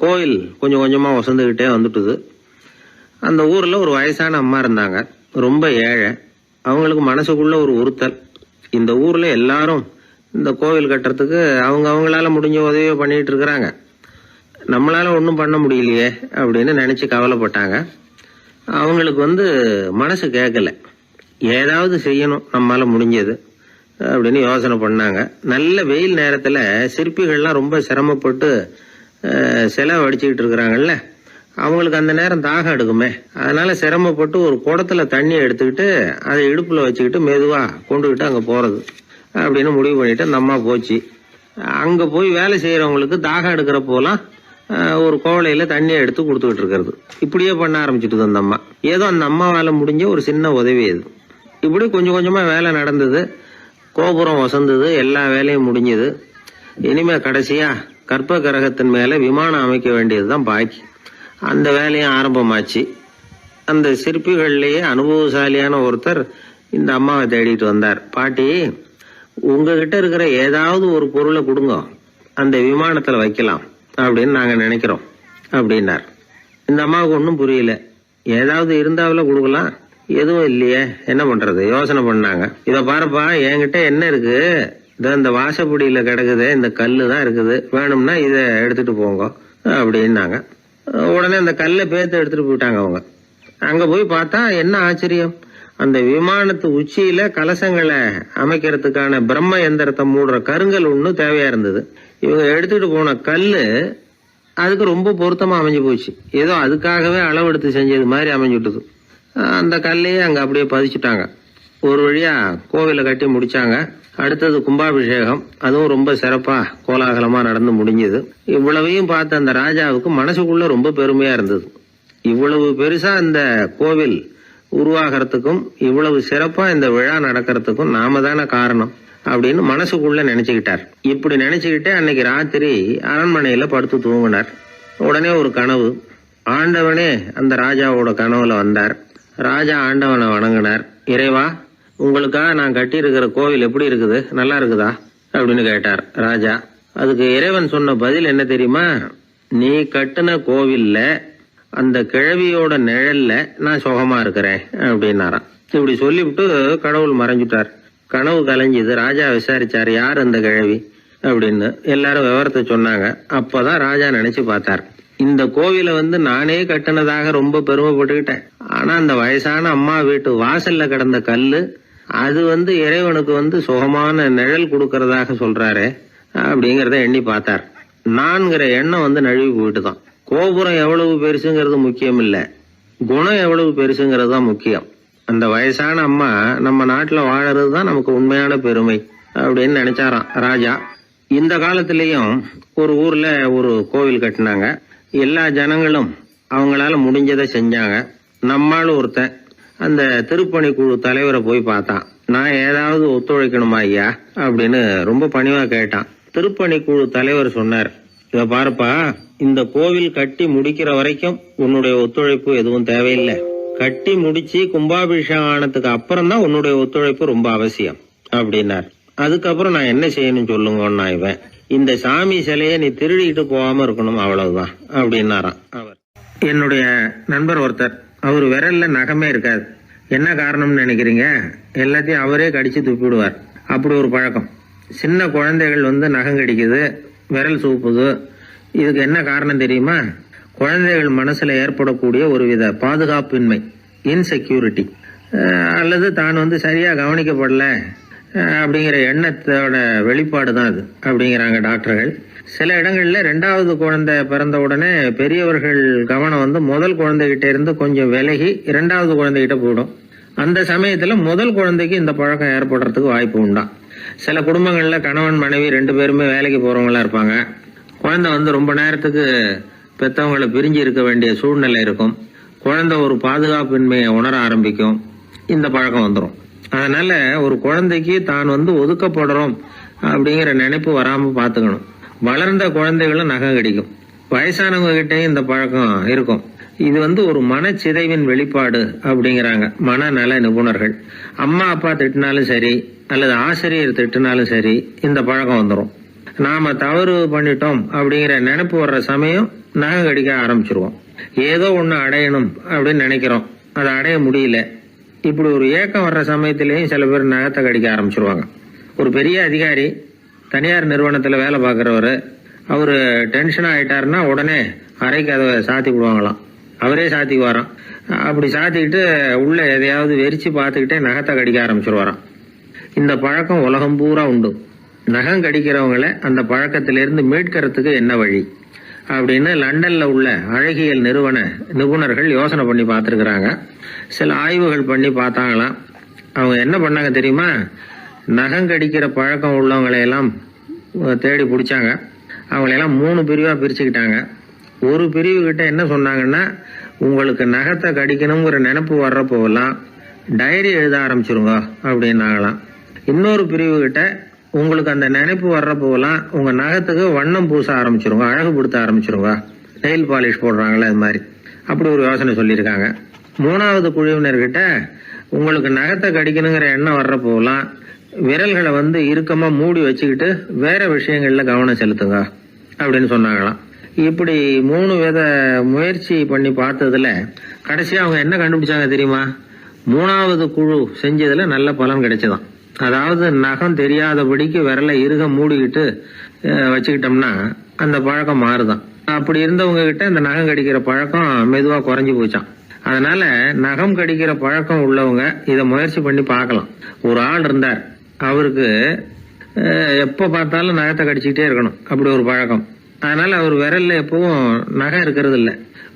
கோயில் கொஞ்சம் கொஞ்சமா வசந்துகிட்டே வந்துட்டுது. அந்த ஊர்ல ஒரு வயசான அம்மா இருந்தாங்க, ரொம்ப ஏழை. அவங்களுக்கு மனசுக்குள்ள ஒரு உறுத்தல், இந்த ஊர்ல எல்லாரும் இந்த கோவில் கட்டுறதுக்கு அவங்களால முடிஞ்ச உதவியை பண்ணிட்டு இருக்கிறாங்க, நம்மளால ஒன்றும் பண்ண முடியலையே அப்படின்னு நினைச்சு கவலைப்பட்டாங்க. அவங்களுக்கு மனசு கேட்கல, ஏதாவது செய்யணும் நம்மளால முடிஞ்சது அப்படின்னு யோசனை பண்ணாங்க. நல்ல வெயில் நேரத்துல சிற்பிகள்லாம் ரொம்ப சிரமப்பட்டு சிலை வடிச்சுக்கிட்டு இருக்கிறாங்கல்ல, அவங்களுக்கு அந்த நேரம் தாகம் எடுக்குமே. அதனால சிரமப்பட்டு ஒரு குடத்துல தண்ணி எடுத்துக்கிட்டு அதை இடுப்புல வச்சுக்கிட்டு மெதுவா கொண்டுகிட்டு அங்க போறது அப்படின்னு முடிவு பண்ணிட்டு அந்த அம்மா போச்சு. அங்க போய் வேலை செய்யறவங்களுக்கு தாகம் எடுக்கிற போலாம் ஒரு கோவலையில தண்ணியை எடுத்து கொடுத்துக்கிட்டு இருக்கிறது. இப்படியே பண்ண ஆரம்பிச்சுட்டு அந்த அம்மா. ஏதோ அந்த அம்மாவால முடிஞ்ச ஒரு சின்ன உதவி இது. இப்படி கொஞ்சம் கொஞ்சமா வேலை நடந்தது. கோபுரம் வசந்தது, எல்லா வேலையும் முடிஞ்சது. இனிமே கடைசியா கற்ப கிரகத்தின் மேல விமானம் அமைக்க வேண்டியதுதான் பாக்கி. அந்த வேலையும் ஆரம்பமாச்சு. அந்த சிற்பிகள்லயே அனுபவசாலியான ஒருத்தர் இந்த அம்மாவை தேடிட்டு வந்தார். பாட்டி, உங்ககிட்ட இருக்கிற ஏதாவது ஒரு பொருளை கொடுங்க, அந்த விமானத்துல வைக்கலாம் அப்படின்னு நாங்க நினைக்கிறோம் அப்படின்னார். இந்த அம்மாவுக்கு ஒன்றும் புரியல. ஏதாவது இருந்தாவில கொடுக்கலாம், எதுவும் இல்லையே, என்ன பண்றது யோசனை பண்ணாங்க. இத பாருப்பா, என்கிட்ட என்ன இருக்கு, இந்த வாசப்படியில கிடக்குது, இந்த கல்லு தான் இருக்குது, வேணும்னா இதை எடுத்துட்டு போங்க அப்படின்னாங்க. உடனே அந்த கல்லை பேத்து எடுத்துட்டு போயிட்டாங்க அவங்க. அங்க போய் பார்த்தா என்ன ஆச்சரியம், அந்த விமானத்து உச்சியில கலசங்களை அமைக்கிறதுக்கான பிரம்ம எந்திரத்தை மூடுற கருங்கல் ஒண்ணு தேவையா இருந்தது. இவங்க எடுத்துட்டு போன கல்லு அதுக்கு ரொம்ப பொருத்தமா அமைஞ்சு போச்சு. ஏதோ அதுக்காகவே அளவெடுத்து செஞ்சது மாதிரி அமைஞ்சுட்டுது. அந்த கல்லையே அங்க அப்படியே பதிச்சுட்டாங்க. ஒரு வழியா கோவிலை கட்டி முடிச்சாங்க. அடுத்தது கும்பாபிஷேகம். அதுவும் ரொம்ப சிறப்பா கோலாகலமா நடந்து முடிஞ்சது. இவ்வளவையும் பார்த்த அந்த ராஜாவுக்கு மனசுக்குள்ள ரொம்ப பெருமையா இருந்தது. இவ்வளவு பெருசா இந்த கோவில் உருவாகிறதுக்கும் இவ்வளவு சிறப்பா இந்த விழா நடக்கிறதுக்கும் நாம தானே காரணம் அப்படின்னு மனசுக்குள்ள நினைச்சுக்கிட்டார். இப்படி நினைச்சுக்கிட்டே அன்னைக்கு ராத்திரி அரண்மனையில படுத்து தூங்கினார். உடனே ஒரு கனவு. ஆண்டவனே அந்த ராஜாவோட கனவுல வந்தார். ராஜா ஆண்டவனை வணங்கினார். இறைவா, உங்களுக்காக நான் கட்டி இருக்கிற கோவில் எப்படி இருக்குது, நல்லா இருக்குதா அப்படின்னு கேட்டார் ராஜா. அதுக்கு இறைவன் சொன்ன பதில் என்ன தெரியுமா? நீ கட்டின கோவில்ல அந்த கிழவியோட நிழல்ல நான் சுகமா இருக்கிறேன் அப்படின்னாராம். இப்படி சொல்லிவிட்டு கடவுள் மறைஞ்சுட்டார். கனவு கலைஞ்சது. ராஜா விசாரிச்சார், யார் அந்த கிழவி அப்படின்னு. எல்லாரும் விவரத்தை சொன்னாங்க. அப்பதான் ராஜா நினைச்சு பார்த்தார், இந்த கோவிலை நானே கட்டினதாக ரொம்ப பெருமைப்பட்டுக்கிட்டேன். ஆனா அந்த வயசான அம்மா வீட்டு வாசல்ல கிடந்த கல்லு அது இறைவனுக்கு சுகமான நிழல் கொடுக்கறதாக சொல்றாரு அப்படிங்கறத எண்ணி பார்த்தார். நான்கிற எண்ணம் நழுவி போயிட்டுதான். கோபுரம் எவ்வளவு பெருசுங்கிறது முக்கியம் இல்ல, குணம் எவ்வளவு பெருசுங்கிறது தான் முக்கியம். அந்த வயசான அம்மா நம்ம நாட்டுல வாழறது தான் நமக்கு உண்மையான பெருமை அப்படின்னு நினைச்சாராம் ராஜா. இந்த காலத்திலயும் ஒரு ஊர்ல ஒரு கோவில் கட்டினாங்க. எல்லா ஜனங்களும் அவங்களால முடிஞ்சதை செஞ்சாங்க. நம்மால ஒருத்தன் அந்த திருப்பணி குழு தலைவரை போய் பார்த்தான். நான் ஏதாவது ஒத்துழைக்கணுமா ஐயா அப்படின்னு ரொம்ப பணிவா கேட்டான். திருப்பணி குழு தலைவர் சொன்னார், இத பாருப்பா, இந்த கோவில் கட்டி முடிக்கிற வரைக்கும் உன்னுடைய ஒத்துழைப்பு எதுவும் தேவையில்லை. கட்டி முடிச்சு கும்பாபிஷேகம் ஆனதுக்கு அப்புறம் தான் உன்னுடைய ஒத்துழைப்பு ரொம்ப அவசியம் அப்படின்னார். அதுக்கப்புறம் நான் என்ன செய்யணும் சொல்லுங்கன்னா, இவன் இந்த சாமி சிலையை நீ திருடிட்டு போகாம இருக்கணும் அவ்வளவுதான் அப்படின்னாராம் அவர். என்னுடைய நண்பர் ஒருத்தர், அவர் விரல்ல நகமே இருக்காது. என்ன காரணம்னு நினைக்கிறீங்க? எல்லாத்தையும் அவரே கடிச்சு துப்பிடுவார். அப்படி ஒரு பழக்கம். சின்ன குழந்தைகள் நகம் கடிக்குது, விரல் சூப்புது. இதுக்கு என்ன காரணம் தெரியுமா? குழந்தைகள் மனசுல ஏற்படக்கூடிய ஒருவித பாதுகாப்பின்மை, இன்செக்யூரிட்டி, அல்லது தான் சரியா கவனிக்கப்படல அப்படிங்கிற எண்ணத்தோட வெளிப்பாடு தான் அது அப்படிங்கிறாங்க டாக்டர்கள். சில இடங்கள்ல 2வது குழந்தை பிறந்த உடனே பெரியவர்கள் கவனம் முதல் குழந்தைகிட்ட இருந்து கொஞ்சம் விலகி 2வது குழந்தைகிட்ட போயிடும். அந்த சமயத்துல முதல் குழந்தைக்கு இந்த பழக்கம் ஏற்படுறதுக்கு வாய்ப்பு உண்டாம். சில குடும்பங்கள்ல கணவன் மனைவி 2 பேருமே வேலைக்கு போறவங்களா இருப்பாங்க. குழந்தை ரொம்ப நேரத்துக்கு பெத்தவங்களை பிரிஞ்சு இருக்க வேண்டிய சூழ்நிலை இருக்கும். குழந்தை ஒரு பாதுகாப்பின்மையை உணர ஆரம்பிக்கும். இந்த பழக்கம் வந்துடும். அதனால ஒரு குழந்தைக்கு தான் ஒதுக்கப்படுறோம் அப்படிங்கிற நினைப்பு வராம பாத்துக்கணும். வளர்ந்த குழந்தைகளும் நகம் கடிக்கும். வயசானவங்க கிட்டையும் இந்த பழக்கம் இருக்கும். இது ஒரு மனச்சிதைவின் வெளிப்பாடு அப்படிங்கிறாங்க மனநல நிபுணர்கள். அம்மா அப்பா திட்டினாலும் சரி, அல்லது ஆசிரியர் திட்டினாலும் சரி, இந்த பழக்கம் வந்துடும். நாம தவறு பண்ணிட்டோம் அப்படிங்கிற நினைப்பு வர்ற சமயம் நகம் கடிக்க ஆரம்பிச்சிருவோம். ஏதோ ஒண்ணு அடையணும் அப்படின்னு நினைக்கிறோம், அதை அடைய முடியல. இப்படி ஒரு ஏக்கம் வர்ற சமயத்திலேயும் சில பேர் நகத்தை கடிக்க ஆரம்பிச்சிருவாங்க. ஒரு பெரிய அதிகாரி, தனியார் நிறுவனத்துல வேலை பார்க்கிறவரு, அவரு டென்ஷனா ஆயிட்டாருன்னா உடனே அறைக்கு அதை சாத்தி விடுவாங்களாம். அவரே சாத்திக்குவாராம். அப்படி சாத்திக்கிட்டு உள்ள எதையாவது வெறிச்சு பார்த்துக்கிட்டே நகத்தை கடிக்க ஆரம்பிச்சிருவாராம். இந்த பழக்கம் உலகம் பூரா உண்டு. நகம் கடிக்கிறவங்களை அந்த பழக்கத்திலிருந்து மீட்கிறதுக்கு என்ன வழி அப்படின்னு லண்டன்ல உள்ள அழகியல் நிபுணர்கள் யோசனை பண்ணி பார்த்துருக்குறாங்க. சில ஆய்வுகள் பண்ணி பார்த்தாங்களாம். அவங்க என்ன பண்ணாங்க தெரியுமா? நகம் கடிக்கிற பழக்கம் உள்ளவங்களையெல்லாம் தேடி பிடிச்சாங்க. அவங்களையெல்லாம் 3 பிரிவா பிரிச்சுக்கிட்டாங்க. ஒரு பிரிவு கிட்ட என்ன சொன்னாங்கன்னா, உங்களுக்கு நகத்தை கடிக்கணுங்கிற நினைப்பு வர்றப்போலாம் டைரி எழுத ஆரம்பிச்சிருங்க அப்படின்னாங்களாம். இன்னொரு பிரிவு கிட்ட, உங்களுக்கு அந்த நினைப்பு வர்றப்போலாம் உங்க நகத்துக்கு வண்ணம் பூச ஆரம்பிச்சிருங்க, அழகு படுத்த ஆரம்பிச்சிருங்க, நெயில் பாலிஷ் போடுறாங்களே அது மாதிரி. அப்படி ஒரு யோசனை சொல்லியிருக்காங்க. 3வது குழுவினர்கிட்ட, உங்களுக்கு நகத்தை கடிக்கணுங்கிற எண்ணம் வர்றப்போலாம் விரல்களை இறுக்கமா மூடி வச்சுக்கிட்டு வேற விஷயங்கள்ல கவனம் செலுத்துங்க அப்படின்னு சொன்னாங்களாம். இப்படி 3 வித முயற்சி பண்ணி பார்த்ததுல கடைசியா அவங்க என்ன கண்டுபிடிச்சாங்க தெரியுமா? 3வது குழு செஞ்சதுல நல்ல பலன் கிடைச்சதாம். அதாவது நகம் தெரியாதபடிக்கு விரலை இறுக மூடிக்கிட்டு வச்சுக்கிட்டோம்னா அந்த பழக்கம் மாறுதான். அப்படி இருந்தவங்க கிட்ட இந்த நகம் கடிக்கிற பழக்கம் மெதுவா குறைஞ்சு போச்சான். அதனால நகம் கடிக்கிற பழக்கம் உள்ளவங்க இதை முயற்சி பண்ணி பார்க்கலாம். ஒரு ஆள் இருந்தார், அவருக்கு எப்ப பார்த்தாலும் நகத்தை கடிச்சுக்கிட்டே இருக்கணும், அப்படி ஒரு பழக்கம். அதனால அவர் விரல்ல எப்பவும் நகம் இருக்கிறது இல்ல,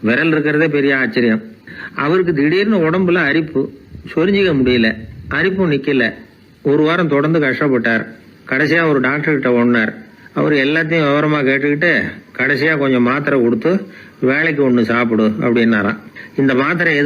விரல் இருக்கிறதே பெரிய ஆச்சரியம். அவருக்கு திடீர்னு உடம்புல அரிப்பு, சொரிஞ்சிக்க முடியல, அரிப்பும் நிக்கல. 1 வாரம் தொடர்ந்து கஷ்டப்பட்டார். கடைசியா ஒரு டாக்டர் கிட்ட ஓடினார். அவர் எல்லாத்தையும் விவரமா கேட்டுக்கிட்டு கடைசியா கொஞ்சம் மாத்திரை கொடுத்து வேலைக்கு ஒண்ணு சாப்பிடு அப்படின்னாராம். இந்த மாத்திரை எது